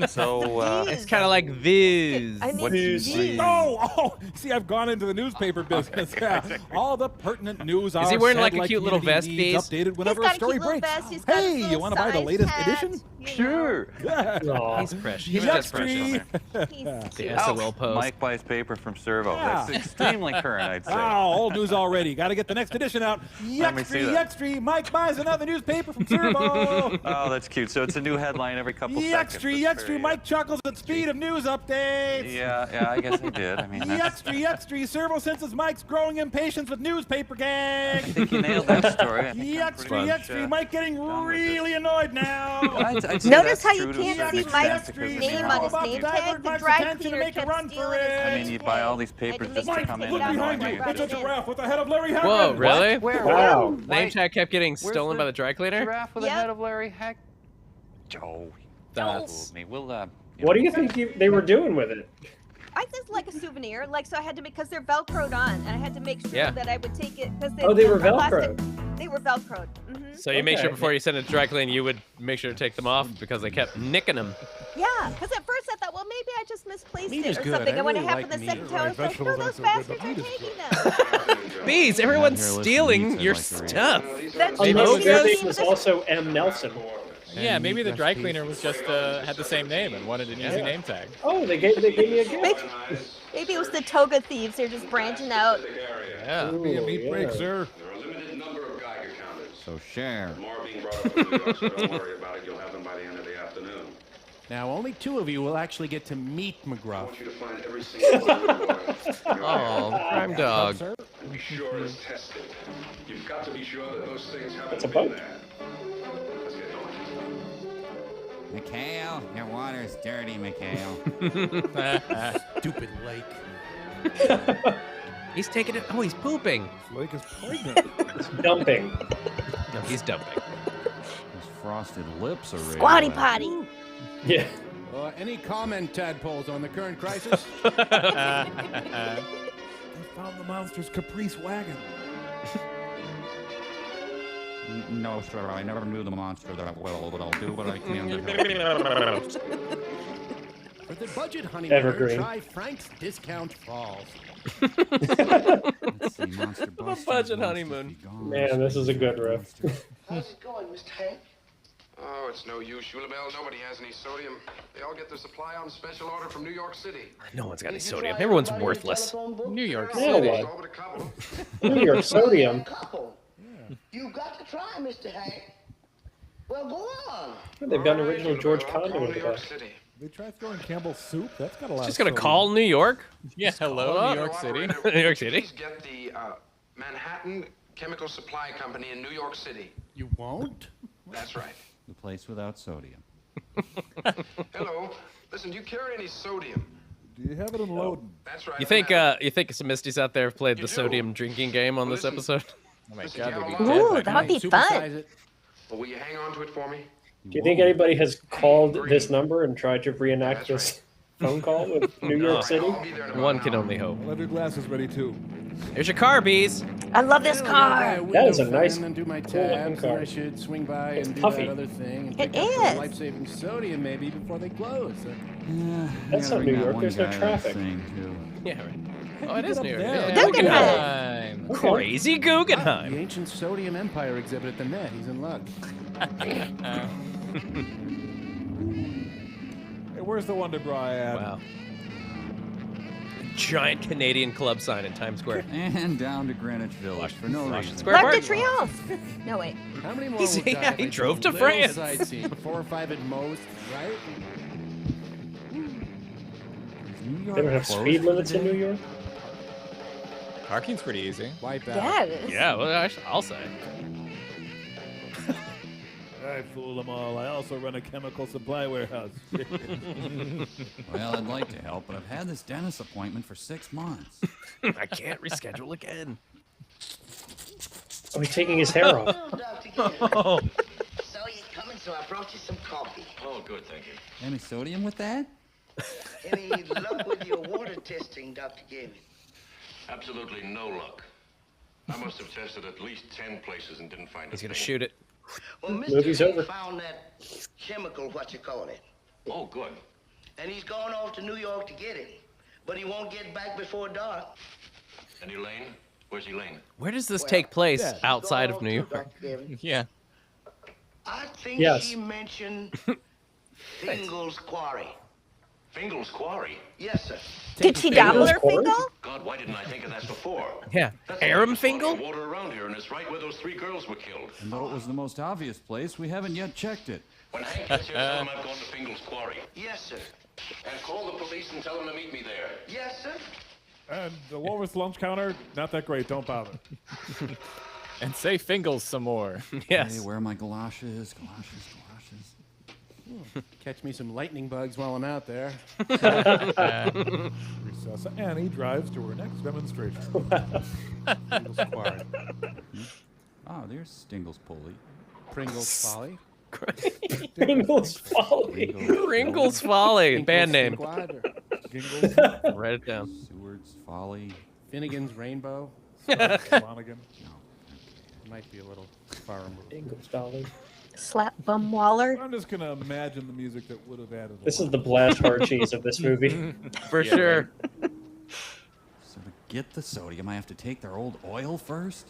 So, It's kind of like Viz. I mean, geez. Oh, see, I've gone into the newspaper business. Yeah. All the pertinent news. Is he our wearing like a satellite cute little community vest, needs Beez? updated whenever He's a got story cute little breaks. vest. He's got Hey, his you want to buy the little latest sized edition? hat, you know. sure. Aw. He's precious. He's He's just precious. He's The SOL post. Mike buys paper from Servo. Yeah. That's extremely current, I'd say. Oh, old news already. Got to get the next edition out. Let me see that. Yuxtree, Mike buys another newspaper from Servo. Oh, that's cute. So it's a new headline every couple seconds. Yuxtree, That's Yuxtree, very, Mike chuckles at speed of news updates. Yeah, I guess I did. I mean, that's, Yuxtree, Servo senses Mike's growing impatience with newspaper I gags. think you nailed that story. I think I'm pretty much, Yuxtree, Mike getting done with really annoyed now. I'd say Notice that's how you true to a can't certain see extent Mike's because name you on know, his about name to tag. divert The Mike's dry attention to cleaner make a kept run for stealing his it. I name mean, you tag. buy all these I had papers to just make to sure come to in take and it out have before no I idea. brought It's a it in. giraffe with the head of Larry Haggard. Whoa, really? Where? Wow. Name tag kept getting Where's stolen the by the dry cleaner? Giraffe with Yep. the head of Larry Hack. Joe, That's- fooled me. We'll, What do you think they were doing with it? I just like a souvenir, like so I had to make because they're velcroed on, and I had to make sure Yeah. that I would take it because Oh, they were plastic- Velcroed. They were velcroed. So you make sure Okay. before you send it to dry clean, you would make sure to take them off because they kept nicking them. Yeah, because at first I thought, well, maybe I just misplaced Meat it is or good. something. I And when it really happened like the meat. second time, I was like, no, Vegetables those aren't so good, bastards but are meat is taking them. Bees, everyone's Here, listen, stealing meats, your I'd like to read. stuff. That's Maybe Although it's their just- name was also M. Nelson. Yeah, maybe the dry cleaner was just had the same name and wanted an easy name tag. Oh, they gave me a gift. Maybe it was the toga thieves. They're just branching out. Yeah. Be a meat Ooh, break, yeah. sir. There are a limited number of Geiger counters. So share. More are being brought up from New York, so don't worry about it. You'll have them by the end of the afternoon. Now, only 2 of you will actually get to meet I McGruff. want you to find every single one of them. Oh, crime dog. And be sure it's tested. You've got to be sure that those things haven't That's a been boat. there. Let's get going. Mikhail, your water's dirty, Mikhail. Stupid lake. He's taking it. Oh, he's pooping. This lake is pregnant. It's dumping. No, he's dumping. His frosted lips are Squatty potty. Yeah. Any comment, tadpoles, on the current crisis? They found the monster's caprice wagon. No, sir, I never knew the monster that well, but I'll do what I can to help. For the budget honeymoon, Evergreen. try Frank's Discount Falls. Let's see, Monster A Busters, budget Monsters honeymoon. Be Gone, Man, this is a good riff. How's it going, Mr. Hank? Oh, Oh, it's no use, Shulabel. Nobody has any sodium. They all get their supply on special order from New York City. No one's got any sodium. Everyone's worthless. New York Now City. what? New York sodium. You got to try, Mr. Hank. Well, go on. They've got an original George Condo in the back. They try throwing Campbell's soup. That's got a lot. Just of gonna sodium. call New York. Yeah, hello, New York City. New York City. Please get the Manhattan Chemical Supply Company in New York City. You won't? That's right. The place without sodium. Hello. Listen, do you carry any sodium? Do you have it in Loden? That's right. You think some Misties out there have played the sodium drinking game on this episode? Oh my Listen, God, you they'd be have a dead lot by of- Ooh, that would be fun. Well, will you hang on to it for me? Do you think anybody has called this number and tried to reenact this phone call with New York City? One can only hope. I'll have your glasses ready too. There's your car, Bees. I love this car. That is a nice, And do my cool looking tabs, car. and I should swing by It's and do puffy. that other thing. And It pick up the is. life-saving sodium maybe before they close. That's not New York. There's no traffic. Yeah, right. Oh, it is New York. there? Yeah, Guggenheim. Crazy Guggenheim. The ancient sodium empire exhibit at the Met. He's in luck. Hey, where's the Wonder Bra at? Wow. Giant Canadian club sign in Times Square. And down to Greenwich Village for no reason. Square L'arc Park. de Triomphe. No, wait. How many more He's- will die yeah, if he I drove do to a little France. Sightseeing, 4 or 5 at most, right? They don't have speed limits in New York? Parking's pretty easy. Wipe out. Yeah, it is. Yeah, well, I'll say. I fool them all. I also run a chemical supply warehouse. Well, I'd like to help, but I've had this dentist appointment for 6 months. I can't reschedule again. Oh, he's taking his hair off. Oh. So you're coming, so I brought you some coffee. Oh, good, thank you. Any sodium with that? Any luck with your water testing, Dr. Gavin? Absolutely no luck. I must have tested at least 10 places and didn't find He's a gonna thing. shoot it. Well, Mr. Movie's Hank over. found that chemical, what you call it. Oh, good. And he's gone off to New York to get it. But he won't get back before dark. And Elaine? Where's Elaine? Where does this take place outside of New York? Dr. Gavin. Yeah. I think Yes. she mentioned Fingal's Quarry. Fingal's Quarry? Yes, sir. Did she dabble her Fingal? fingal? God, why didn't I think of that before? Yeah. That's Aram the Fingal? water around here, and it's right where those 3 girls were killed. And though it was the most obvious place, we haven't yet checked it. When Hank gets here, tell him I've gone to Fingal's Quarry. Yes, sir. And call the police and tell them to meet me there. Yes, sir. And the Walrus lunch counter, not that great. Don't bother. And say Fingles some more. Yes. Hey, where are my galoshes? Galoshes. Catch me some lightning bugs while I'm out there. Recess. Annie drives to her next demonstration. Pringles Quarry. Oh, there's Stingle's Pulley. Pringles Folly. Pringles Folly. Pringles Folly. Band name. Squad or Giggles. Write it down. Seward's Folly. Finnegan's Rainbow. Flanagan. Might be a little far removed. Pringles Folly. Slap bum Waller. I'm just going to imagine the music that would have added. This is the blast hard cheese of this movie. For sure. So to get the sodium, I have to take their old oil first?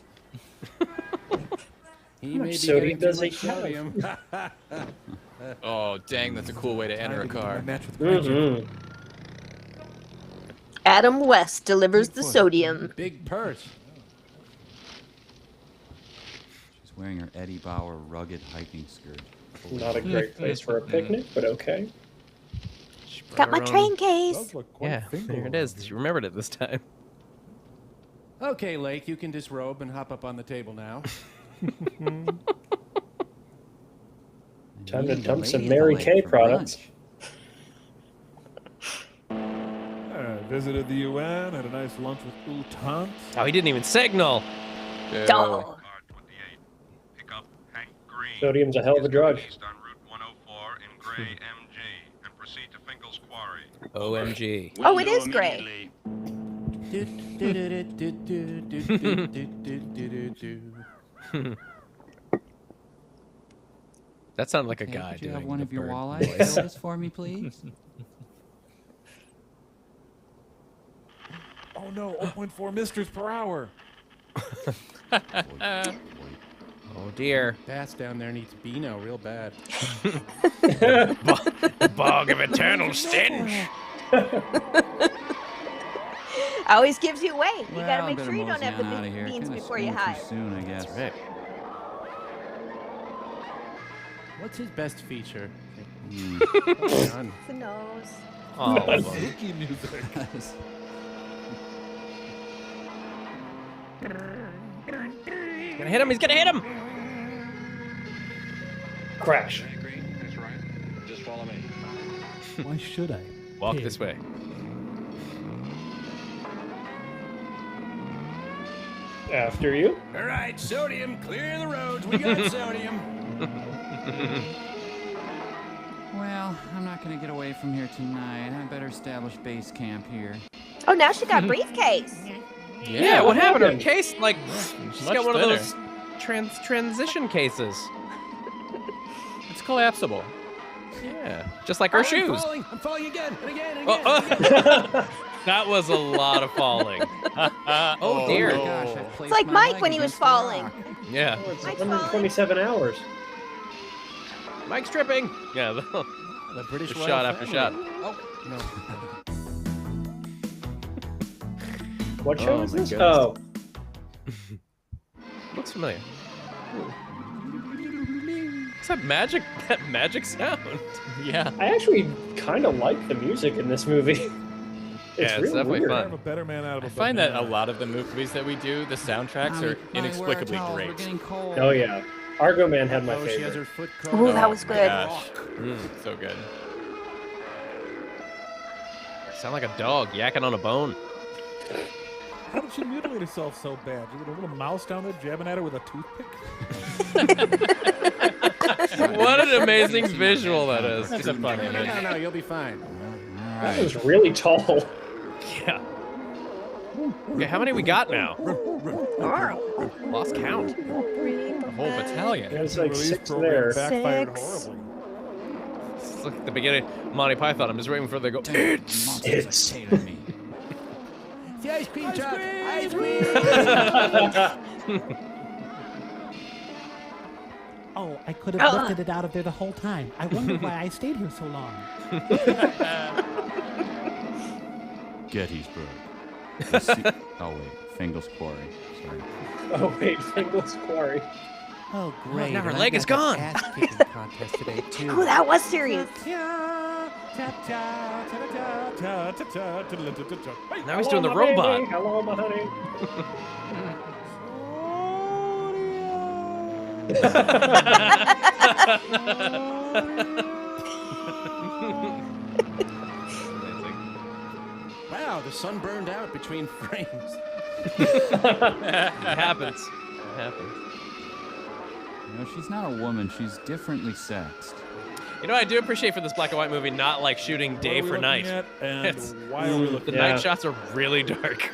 He How may much be sodium getting too does he much have? sodium. Oh, dang, that's a cool way to enter a car. Adam West delivers the sodium. Big purse. She's wearing her Eddie Bauer rugged hiking skirt. Not a great place for a picnic, but okay. Got my train case. Does look quite Yeah, Fingal there it is. She remembered it this time. Okay, Lake, you can disrobe and hop up on the table now. Time to dump some Mary Kay products. Visited the UN, had a nice lunch with Utant. Oh, he didn't even signal. Duh. Sodium's a hell of a drug. OMG. Oh, it is gray. That sounded like a Hey, guy could you doing have one the of your bird walleye voice. fill this for me, please? Oh no, 0.4 misters per hour. Oh dear. Bass down there needs Beano real bad. The bog of eternal stench. Always gives you away. You Well, gotta I make better sure you don't mosey have the on outta here. beans Kinda before you spinning too hide. soon, I guess. That's right. What's his best feature? It's the nose. Oh, Sticky music. He's gonna hit him. He's gonna hit him. Crash. That's right. Just follow me. Why should I? Walk Pig. this way. After you. All right, Sodium, clear the roads. We got Sodium. Well, I'm not gonna get away from here tonight. I better establish base camp here. Oh, now she got briefcase. Yeah, what happened to her case? Like, she's Much got one thinner. of those transition cases. It's collapsible. Yeah, just like her shoes. I'm falling again and again and Oh, again. oh. That was a lot of falling. Oh dear. Oh, gosh, I've It's placed like my Mike leg when he was against the falling. rock. Yeah. Oh, it's Mike's 127 hours. Mike's tripping. Yeah. The British Just royal shot after family. shot. Oh, no. What show Oh, is my this? goodness. Oh, Looks familiar. What's that magic? That magic sound. Yeah. I actually kind of like the music in this movie. It's Yeah, it's really definitely weird. fun. I'm a better man out of a I find that a banana. lot of the movies that we do, the soundtracks are inexplicably great. Oh yeah, Argo Man had my Oh, she has her favorite. foot caught. Ooh, that was my good. gosh. So good. Sound like a dog yakking on a bone. How did she mutilate herself so bad? You had a little mouse down there jabbing at her with a toothpick? What an amazing visual that is. That's a fun image. No, you'll be fine. That was really tall. Yeah. Okay, how many we got now? Lost count. A whole battalion. There's like Release 6 program there. backfired 6. horribly. It's like the beginning of Monty Python. I'm just waiting for them to go. It's. The ice cream truck. Ice cream. Oh, I could have lifted it out of there the whole time. I wonder why I stayed here so long. Gettysburg. Oh wait, Fingal's Quarry. Sorry. Oh wait, Fingal's Quarry. Oh, great. now her and leg I've is got gone. the ass-kicking contest today, too. Ooh, that was serious. Now he's doing the robot. Hello, my honey. Wow, the sun burned out between frames. It happens. It happens. You know, she's not a woman. She's differently sexed. You know, I do appreciate for this black and white movie not like shooting day for night. And why are we looking The at? night shots are really dark.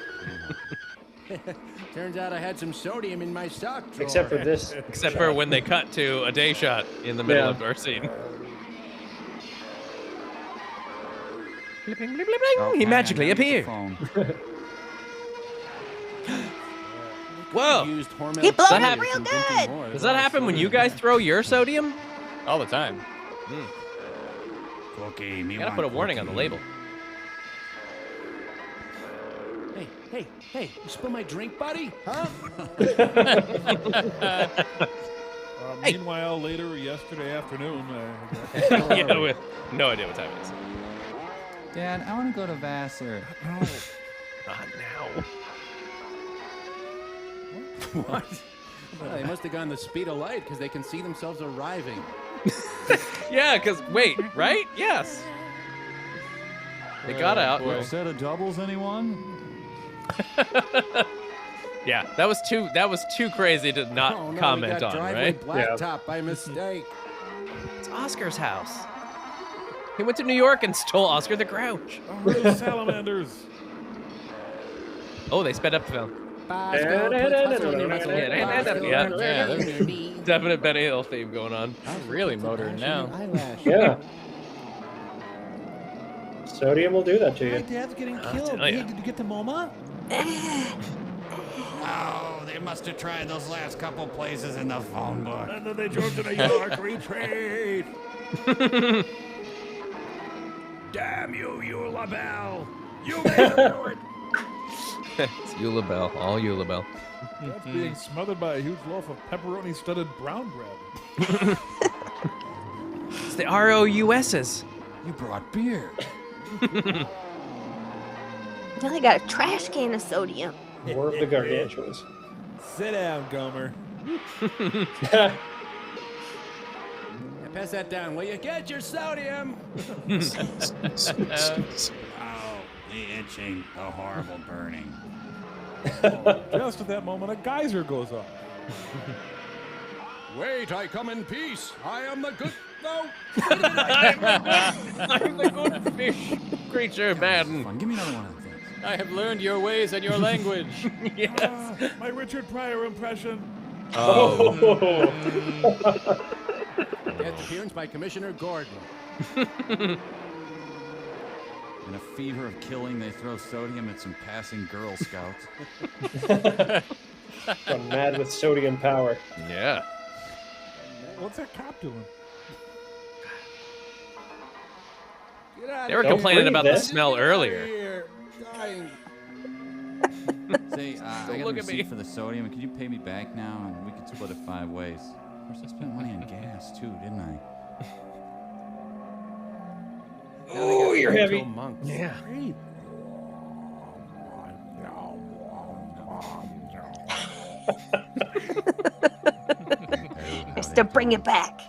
Turns out I had some sodium in my sock drawer. Except for this. Except for when they cut to a day shot in the middle Yeah. of our scene. Blip, blip, blip, blip. Oh, He man, magically I got the appeared. phone. Whoa! Used Hormel He blew Does that it happen- real and drinking good. more. Does that happen when you guys throw your sodium? All the time. Cookie, me You gotta want put a warning on the cookie. label. Hey, you spill my drink, buddy? Huh? Meanwhile, later yesterday afternoon, Yeah, with no idea what time it is. Dad, I want to go to Vassar. Not now. What? Well, they must have gone the speed of light because they can see themselves arriving. Yeah, because wait, right? Yes. They got out. A set of doubles, anyone? Yeah, that was too crazy to not Oh, no, comment we got on, driveway right? blacktop by mistake. It's Oscar's house. He went to New York and stole Oscar the Grouch. salamanders. Oh, they sped up the film. Bosco puts hustle in your muscle. Yeah, definite Benny Hill theme going on. I'm really motoring now. Yeah. Sodium will do that to My you. dad's getting I'll killed. tell ya. Hey, did you get the MoMA? Oh, they must have tried those last couple places in the phone book. And then they drove to New York. Retreat. Damn you, Eula Bell. You made it do it. It's Eula Bell, all Eula Bell. That's being smothered by a huge loaf of pepperoni-studded brown bread. It's the ROUSs. You brought beer. Now they got a trash can of sodium. More of the gargantuans. Sit down, Gomer. Yeah, pass that down, will you? Get your sodium. Oh, the itching, the horrible burning. Just at that moment, a geyser goes off. Wait, I come in peace. I am the good. No. I'm the good fish creature, man. Give me another one of those. I have learned your ways and your language. Yes. My Richard Pryor impression. Oh. Guest appearance by Commissioner Gordon. In a fever of killing, they throw sodium at some passing Girl Scouts. Gone mad with sodium power. Yeah. What's that cop doing? They were complaining about the smell earlier. Say, I got a receipt for the sodium. Could you pay me back now? And we could split it 5 ways. Of course, I spent money on gas, too, didn't I? Oh, you're heavy. Monks. Yeah. Great. Just to bring it back.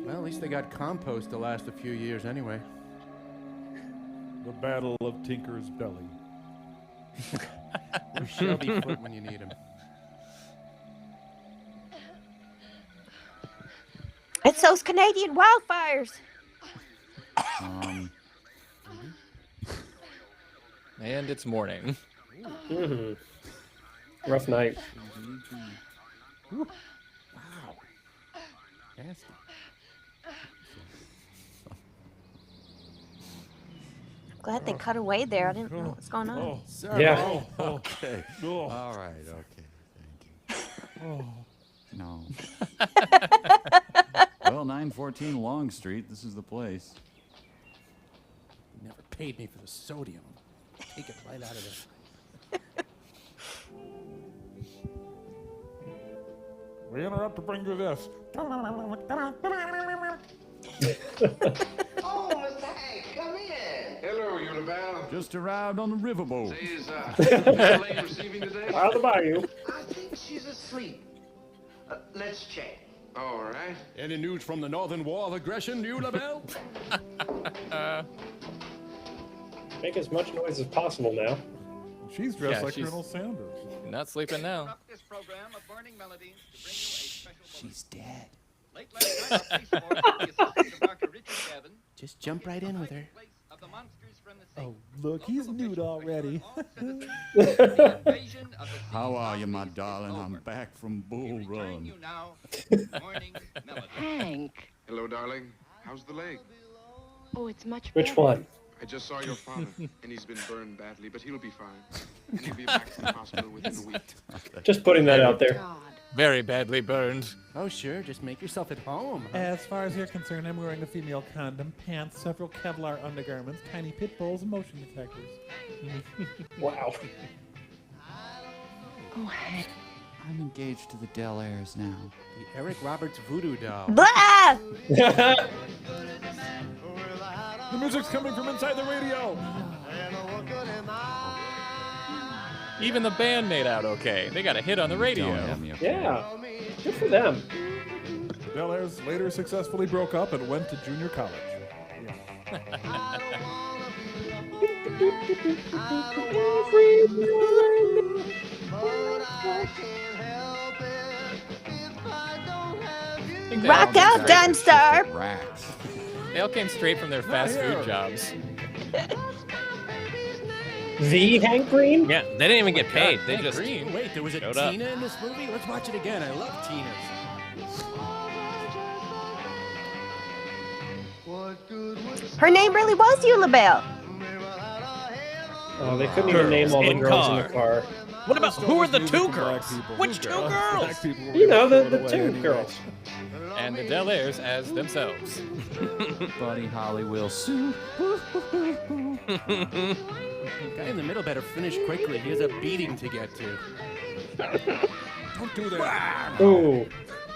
Well, at least they got compost to last a few years anyway. The Battle of Tinker's Belly. Where's Shelby Foot when you need him? It's those Canadian wildfires. And it's morning. Rough night. Wow. Nasty. Glad they cut away there. I didn't know what was going on. Oh, Yeah. Oh, okay. Oh. All right, okay. Thank you. Oh. No. Well, 914 Long Street. This is the place. You never paid me for the sodium. Take it right out of there. We interrupt to bring you this. Oh, Mr. Hank, come in. Hello, Eula Bell. Just arrived on the riverboat. Say, is Elaine receiving today? Out of the bayou. I think she's asleep. Let's check. All right. Any news from the Northern War of Aggression, Eula Bell? Make as much noise as possible now. She's dressed Yeah, like she's- Colonel Sanders. Not sleeping now. This program of Burning Melodies to bring you a special She's dead. Late last night, a police force with the assistance of Dr. Richard Gavin Just jump right in with her. place of the monsters from the sea. Oh, look, he's nude already. Invasion of the sea How are you, my monsters is darling? I'm over. back from Bull We return Run. you now Morning Melody. Hank. Hello, darling. How's the leg? Oh, it's much Which better. one? I just saw your father, and he's been burned badly, but he'll be fine. And he'll be back to the hospital within a week. Just putting that out there. God. Very badly burned. Oh, sure. Just make yourself at home. As far as you're concerned, I'm wearing a female condom, pants, several Kevlar undergarments, tiny pit bulls, and motion detectors. Wow. Oh, Hank. I'm engaged to the Del Airs now. The Eric Roberts voodoo doll. Blah! The music's coming from inside the radio. Even the band made out okay. They got a hit on the radio. Don't have me up Yeah. Good for them. The Del Airs later successfully broke up and went to junior college. Rock out, Dunstar! Racks. They all came straight from their fast food jobs. The Hank Green? Yeah, they didn't even get paid. They Hank just Green. Wait, there was a showed up. Tina in this movie? Let's watch it again. I love Tina's. Her name really was Eula Bell. Oh, they couldn't even name all the girls in the car. What about who are the two girls? Which two girls? You know, the two girls. And the Delairs as themselves. Buddy Holly will sue. The guy in the middle better finish quickly. He has a beating to get to. Don't do that. Ooh.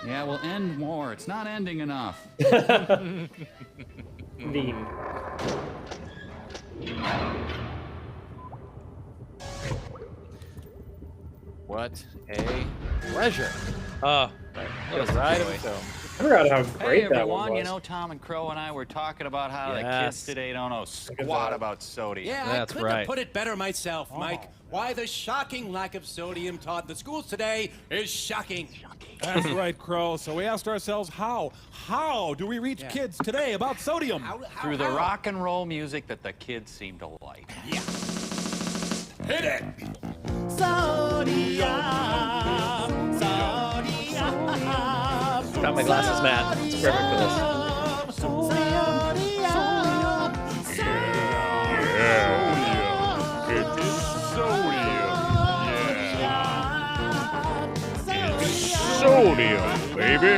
Yeah, we'll end more. It's not ending enough. Meme. What a pleasure. What a ride of film. I forgot how great Hey that one everyone, was. you know, Tom and Crow and I were talking about how the kids today don't know squat about sodium. Yeah, That's I couldn't right. have put it better myself, Mike. Why the shocking lack of sodium taught in the schools today is shocking. That's right, Crow. So we asked ourselves, how do we reach kids today about sodium? Through the rock and roll music that the kids seem to like. Yeah. Hit it! Sodium. Got my glasses, Matt. It's perfect for this. Yeah. It is sodium. Yeah. It's sodium, baby.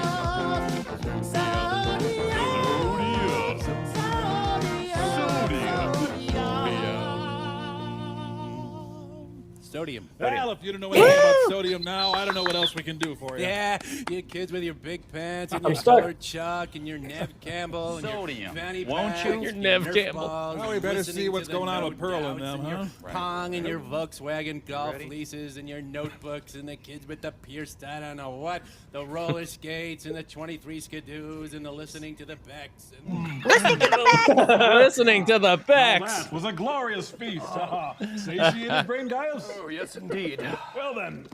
Sodium. Well, if you don't know anything about sodium now, I don't know what else we can do for you. Yeah, you kids with your big pants and I'm your stuck. colored Chuck and your Nev Campbell and Sodium. your fanny Won't packs you? and Your your Nev Nerf Campbell. balls Well, we and better listening see what's to the going on No with Pearl and Doubts them, your huh? Pong and your Volkswagen golf fleeces and your notebooks and the kids with the pierced I don't know what, the roller skates and the 23 skidoos and the listening to the Becks. And Listening to the Becks. That was a glorious feast. Satiated brain guys? Oh, yes, indeed. Well then,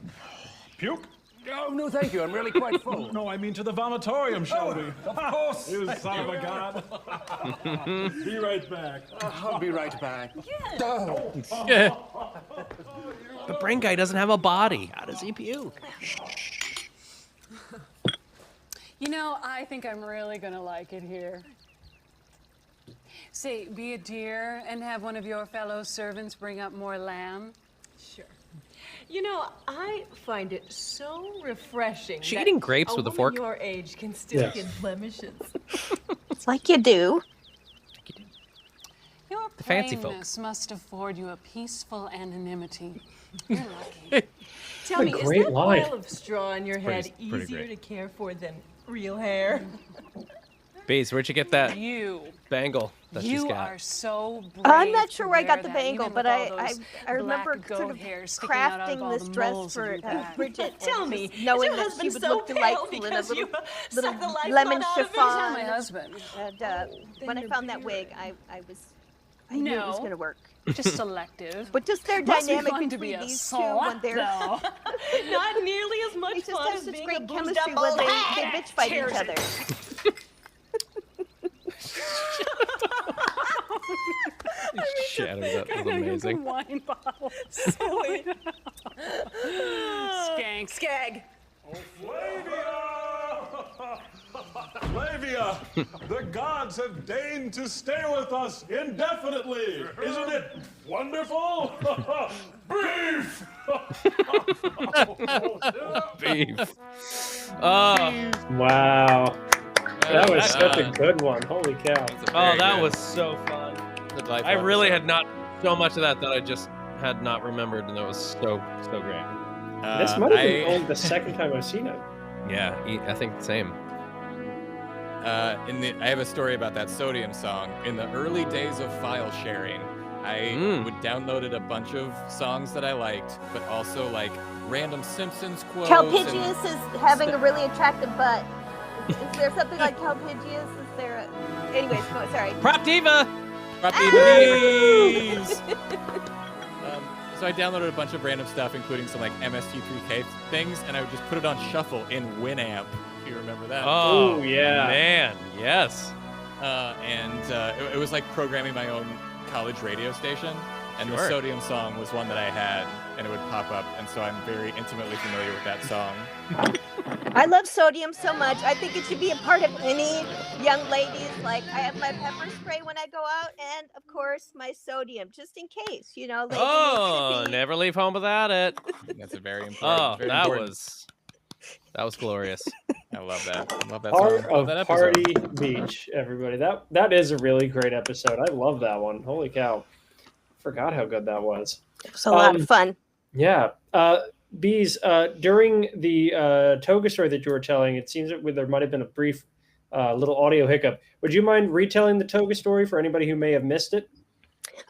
puke? Oh, no, thank you. I'm really quite full. No, I mean to the vomitorium, shall we? Of course. You son of a god. Be right back. I'll be right back. Yeah. The brain guy doesn't have a body. How does he puke? You know, I think I'm really gonna like it here. Say, be a dear and have one of your fellow servants bring up more lamb. Sure. You know, I find it so refreshing. She that eating grapes with a woman fork? your age can still Yes. get blemishes. It's like you do. Your The fancy folk. plainness must afford you a peaceful anonymity. You're lucky. Tell What me, a is great that line. pile of straw in your head pretty easier great. to care for than real hair? Beez, where'd you get that You. bangle that she's You got? are so brave. I'm not to sure where I got wear the that, bangle, even but with all I those remember black sort goat of hairs sticking out of crafting all this the dress moles for in your back. Bridget. Tell and me, just knowing is your that she husband would so look pale delightful in a because little, you little sucked the life lemon blood out of him? chiffon. Tell my husband. And when I found that wig, I knew it was No. going to work. Just selective. But just their Must be dynamic fun to be between a these two slut, when they're though. Not nearly as much they just fun have as such being great a boozed chemistry up when old they hag. bitch fight each Cheers. other. Shattered that was amazing. Wine bottle. Sweet. Skank. Skag. Flavia, the gods have deigned to stay with us indefinitely. Isn't it wonderful? Beef! Beef. Oh. Wow. That was such a good one. Holy cow. Oh, that was so fun. I really had not so much of that I just had not remembered, and that was so great. This might have been only the second time I've seen it. Yeah, I think the same. I have a story about that sodium song. In the early days of file sharing, I would downloaded a bunch of songs that I liked, but also like random Simpsons quotes. Calpigius is having a really attractive butt. Is there something like Calpigius? Is there a... Anyways, no, sorry. Prop Diva! Prop Diva! So I downloaded a bunch of random stuff, including some like MST3K things, and I would just put it on shuffle in Winamp. If you remember that? Oh, yeah. Man, yes. It was like programming my own college radio station, and the Sure. Sodium song was one that I had, and it would pop up, and so I'm very intimately familiar with that song. I love sodium so much. I think it should be a part of any young ladies. Like, I have my pepper spray when I go out, and of course my sodium, just in case. You know, like never leave home without it. That's a very important. Very important. That was glorious. I love that. I love that Part song. Love that of episode. Party Beach, everybody. That is a really great episode. I love that one. Holy cow. Forgot how good that was. It was a lot of fun. Yeah. Beez, during the toga story that you were telling, it seems that there might have been a brief little audio hiccup. Would you mind retelling the toga story for anybody who may have missed it?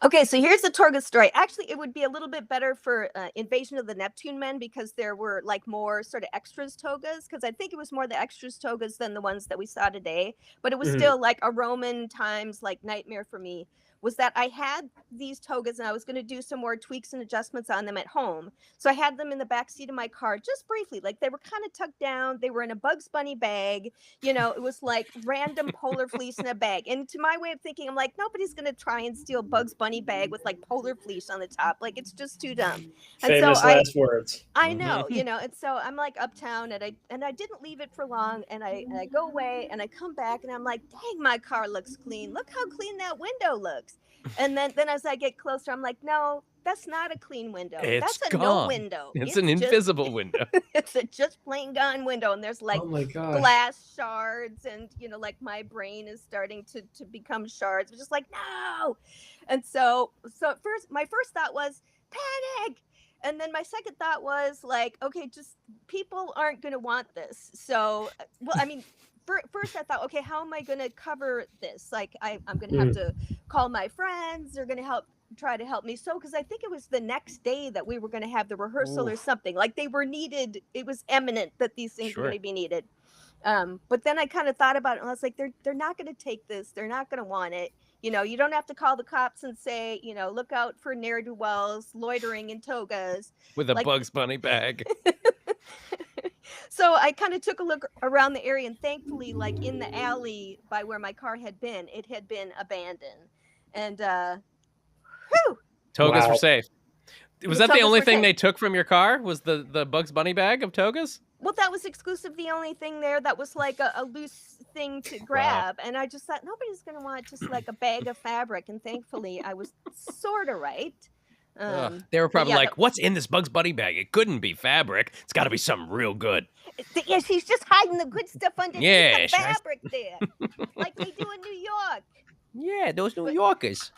Okay, so here's the toga story. Actually, it would be a little bit better for Invasion of the Neptune Men, because there were like more sort of extras togas, because I think it was more the extras togas than the ones that we saw today. But it was still like a Roman times like nightmare for me, was that I had these togas and I was going to do some more tweaks and adjustments on them at home. So I had them in the back seat of my car just briefly. Like, they were kind of tucked down. They were in a Bugs Bunny bag. You know, it was like random polar fleece in a bag. And to my way of thinking, I'm like, nobody's going to try and steal Bugs Bunny bag with like polar fleece on the top. Like, it's just too dumb. And Famous last words. I know, you know, and so I'm like uptown, and I didn't leave it for long, and I go away, and I come back, and I'm like, dang, my car looks clean. Look how clean that window looks. And then as I get closer, I'm like, no, that's not a clean window. It's that's a gone. no window. It's an invisible window. It's a just plain gone window, and there's like glass shards, and you know, like my brain is starting to become shards. I'm just like, no. And so at first, my first thought was panic. And then my second thought was like, okay, just people aren't going to want this. So, well, I mean, first I thought, okay, how am I going to cover this? Like, I'm going to have to call my friends. They're going to try to help me. So, because I think it was the next day that we were going to have the rehearsal or something. Like, they were needed. It was imminent that these things were going to be needed. But then I kind of thought about it, and I was like, they're not going to take this. They're not going to want it. You know, you don't have to call the cops and say, you know, look out for ne'er-do-wells loitering in togas. With a Bugs Bunny bag. So I kind of took a look around the area, and thankfully, like in the alley by where my car had been, it had been abandoned. And, Togas were safe. Was that the only thing they took from your car? Was the Bugs Bunny bag of togas? Well, that was exclusive. The only thing there that was like a loose thing to grab. And I just thought nobody's going to want just like a bag of fabric. And thankfully, I was sort of right. They were probably like, what's in this Bugs Bunny bag? It couldn't be fabric. It's got to be something real good. Yeah, she's just hiding the good stuff underneath the fabric there. Like they do in New York. Yeah, those New Yorkers.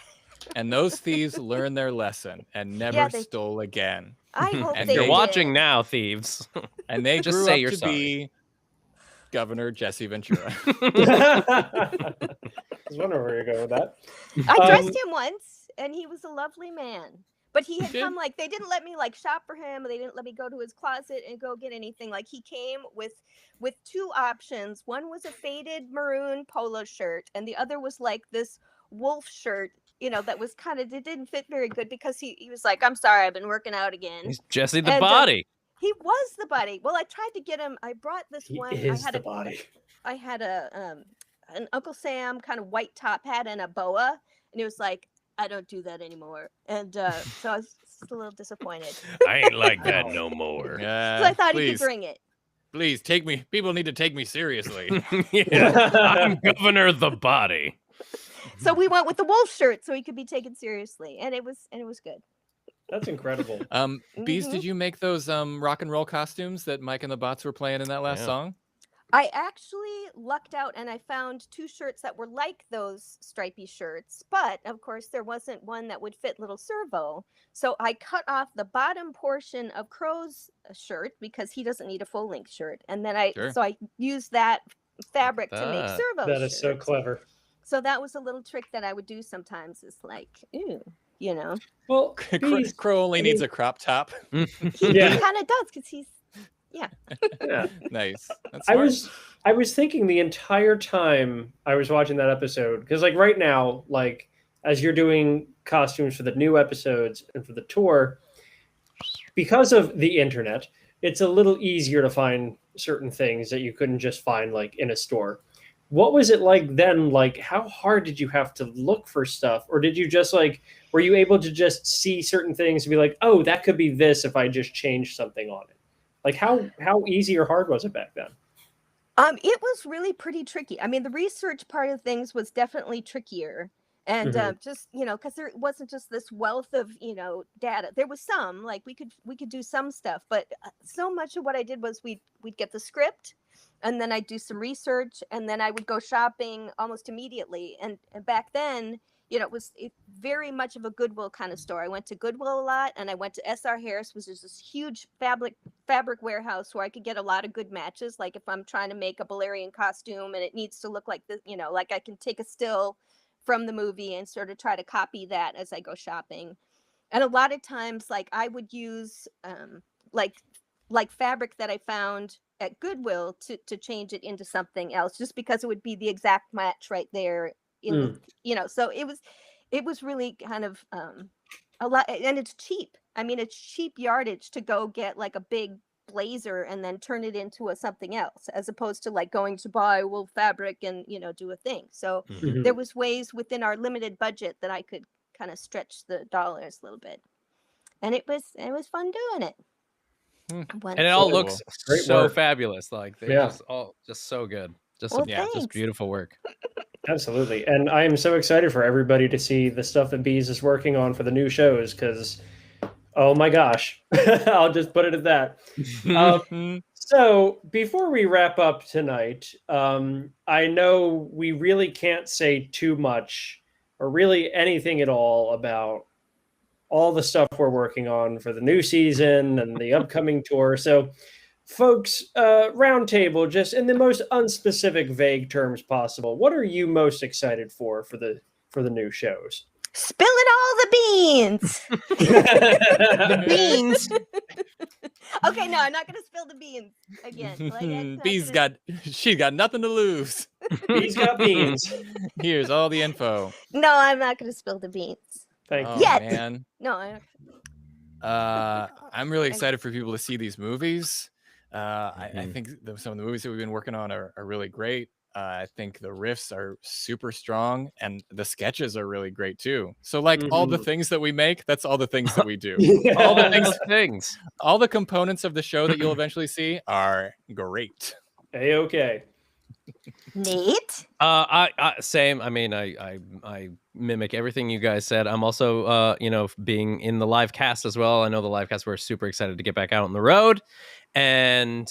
And those thieves learned their lesson and never stole again. I hope and they you're did. watching now, thieves. And they just grew say up you're to sorry. be Governor Jesse Ventura. I was wondering where you're going with that. I dressed him once, and he was a lovely man. But he had come, like, they didn't let me, like, shop for him. They didn't let me go to his closet and go get anything. Like, he came with two options. One was a faded maroon polo shirt, and the other was, like, this wolf shirt, you know, that was kind of, it didn't fit very good because he was like, I'm sorry, I've been working out again. He's Jesse the Body. He was the Body. Well, I tried to get him. I brought this one. The Body. I had an Uncle Sam kind of white top hat and a boa, and it was like, I don't do that anymore. And so I was just a little disappointed. I ain't like that no more. So I thought he could bring it. Please take me. People need to take me seriously. I'm Governor the Body. So we went with the wolf shirt so he could be taken seriously, and it was good. That's incredible. Beez, did you make those rock and roll costumes that Mike and the Bots were playing in that last song? I actually lucked out, and I found two shirts that were like those stripy shirts, but of course there wasn't one that would fit Little Servo. So I cut off the bottom portion of Crow's shirt because he doesn't need a full length shirt, and then I used that fabric to make Servo. That is so clever. So that was a little trick that I would do sometimes. It's like, ooh, you know. Well, Crow only needs a crop top. He kind of does because he's. Yeah. Nice. That's smart. I was thinking the entire time I was watching that episode, because like right now, like as you're doing costumes for the new episodes and for the tour, because of the internet, it's a little easier to find certain things that you couldn't just find like in a store. What was it like then? Like, how hard did you have to look for stuff? Or did you just like, were you able to just see certain things and be like, oh, that could be this if I just changed something on it? Like how easy or hard was it back then? It was really pretty tricky. I mean, the research part of things was definitely trickier. And just, because there wasn't just this wealth of, data. There was some, like we could do some stuff, but so much of what I did was we'd get the script, and then I'd do some research, and then I would go shopping almost immediately. And back then, it was very much of a Goodwill kind of store. I went to Goodwill a lot, and I went to S.R. Harris, which is this huge fabric warehouse where I could get a lot of good matches. Like if I'm trying to make a Balerian costume and it needs to look like this, like I can take a still from the movie and sort of try to copy that as I go shopping. And a lot of times, like I would use like fabric that I found at Goodwill to change it into something else, just because it would be the exact match right there in so it was really kind of a lot. And it's cheap. I mean, it's cheap yardage to go get like a big blazer and then turn it into something else, as opposed to like going to buy wool fabric and do a thing. So there was ways within our limited budget that I could kind of stretch the dollars a little bit, and it was fun doing it. And it all looks so fabulous. Like they just so good. Just beautiful work. Absolutely. And I am so excited for everybody to see the stuff that Beez is working on for the new shows, because oh my gosh, I'll just put it at that. So before we wrap up tonight, I know we really can't say too much or really anything at all about all the stuff we're working on for the new season and the upcoming tour. So folks, roundtable, just in the most unspecific, vague terms possible, what are you most excited for the new shows? Spilling all the beans. The beans. Okay, no, I'm not going to spill the beans again. She's got nothing to lose. Beez got beans. Here's all the info. No, I'm not going to spill the beans. Thank you. Yet. Man. No, I'm really excited for people to see these movies. I think some of the movies that we've been working on are really great. I think the riffs are super strong, and the sketches are really great too. So like all the things that we make, that's all the things that we do. All the things, all the components of the show that you'll eventually see are great. Okay. Nate? Same. I mean, I mimic everything you guys said. I'm also, being in the live cast as well. I know the live cast, we're super excited to get back out on the road and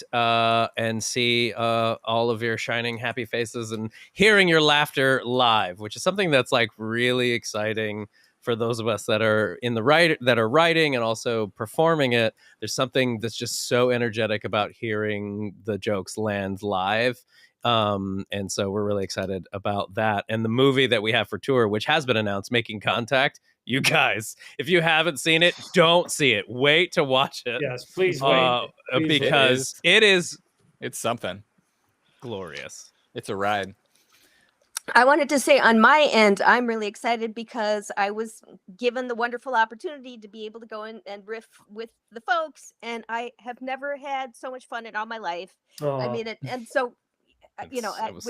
see all of your shining happy faces and hearing your laughter live, which is something that's like really exciting for those of us that are writing and also performing it. There's something that's just so energetic about hearing the jokes land live. And so we're really excited about that. And the movie that we have for tour, which has been announced, Making Contact. You guys, if you haven't seen it, don't see it. Wait to watch it. Yes, please wait. Because it's something glorious. It's a ride. I wanted to say on my end, I'm really excited because I was given the wonderful opportunity to be able to go in and riff with the folks, and I have never had so much fun in all my life. I mean, and so we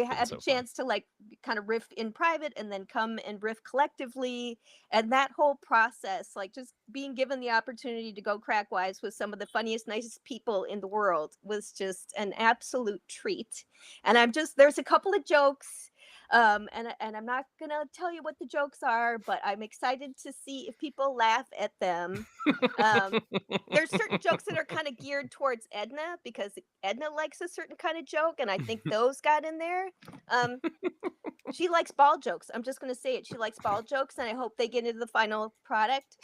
had a chance to like kind of riff in private and then come and riff collectively, and that whole process, like just being given the opportunity to go crack wise with some of the funniest, nicest people in the world was just an absolute treat. And there's a couple of jokes. And I'm not gonna tell you what the jokes are, but I'm excited to see if people laugh at them. There's certain jokes that are kind of geared towards Edna, because Edna likes a certain kind of joke, and I think those got in there. She likes ball jokes. I'm just gonna say it. She likes ball jokes, and I hope they get into the final product.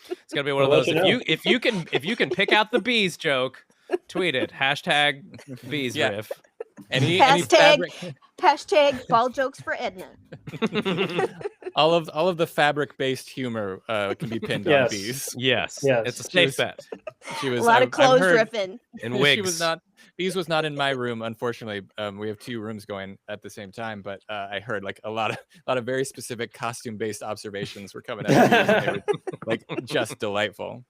It's gonna be one of those. If you can pick out the bees joke, tweet it. #Beez riff. Hashtag ball jokes for Edna. all of the fabric-based humor can be pinned on Beez. Yes, it's a safe bet. She was a lot of clothes riffing and wigs. She was not. Beez was not in my room, unfortunately. We have 2 rooms going at the same time, but I heard like a lot of very specific costume-based observations were coming out of Beez, and they were like just delightful.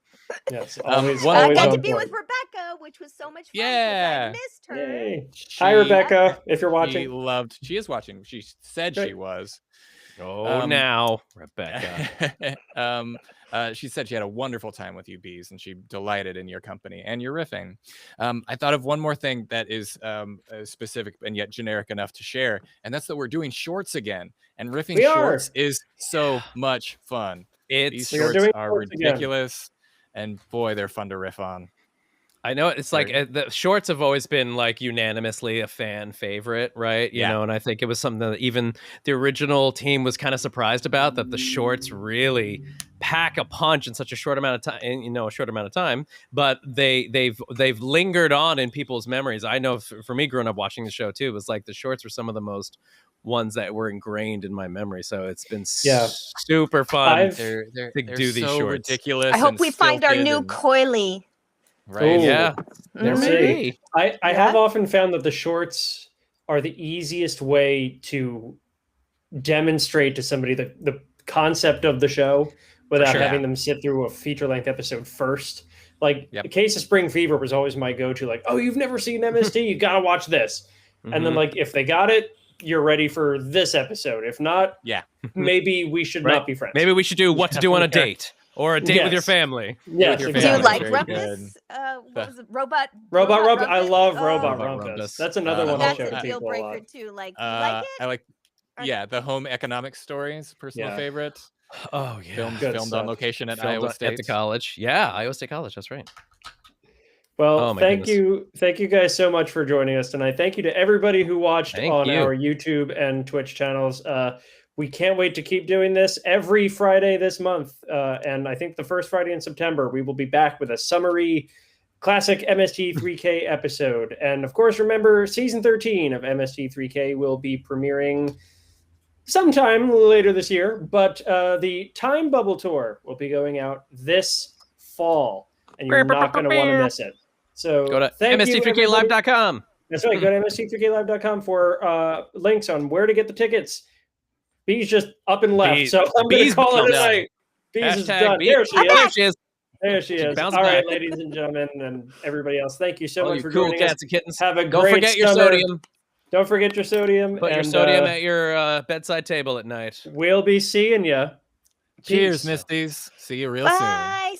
Yes, I got to be with Rebecca, which was so much fun. Yeah, I missed her. Yay. Hi, Rebecca, if you're watching. She is watching. She said she was. Now, Rebecca. She said she had a wonderful time with you, Beez, and she delighted in your company and your riffing. I thought of one more thing that is specific and yet generic enough to share, and that's that we're doing shorts again. And riffing shorts is so much fun. These shorts are ridiculous, and boy, they're fun to riff on. I know it's like the shorts have always been like unanimously a fan favorite, right? You know, and I think it was something that even the original team was kind of surprised about, that the shorts really pack a punch in such a short amount of time, but they've lingered on in people's memories. I know for me growing up watching the show too, it was like the shorts were some of the most ones that were ingrained in my memory. So it's been super fun to do these so shorts. Ridiculous. I hope we find our new coily. Right. Ooh. Yeah. There may be. I have often found that the shorts are the easiest way to demonstrate to somebody the concept of the show without having them sit through a feature-length episode first. Like, The Case of Spring Fever was always my go-to. Like, oh, you've never seen MST? You got to watch this. And then, like, if they got it, you're ready for this episode. If not, maybe we should not be friends. Maybe we should do What to Do on a Date. Or a date with your family. Yes. Do you like Rumpus? What was it? Robot Rumpus. I love Robot Rumpus. That's another one I'll show to people a lot. Too. Like, you like it? I like, the home economics stories, personal favorite. Oh, yeah. Filmed on location at Iowa State. At the college. Yeah, Iowa State College. That's right. Well, thank you guys so much for joining us tonight. Thank you to everybody who watched on our YouTube and Twitch channels. We can't wait to keep doing this every Friday this month. And I think the first Friday in September, we will be back with a summary classic MST3K episode. And of course, remember, season 13 of MST3K will be premiering sometime later this year. But the Time Bubble Tour will be going out this fall. And you're not going to want to miss it. So go to MST3KLive.com. That's right. Go to MST3KLive.com for links on where to get the tickets. Beez just up and left, so I'm going to call it a night. Beez is done. There she is. There she is. All right, ladies and gentlemen, and everybody else, thank you so much for joining us. Cats and kittens. Have a great Don't forget your sodium. Don't forget your sodium. Put your sodium at your bedside table at night. We'll be seeing you. Cheers, Misties. See you real soon.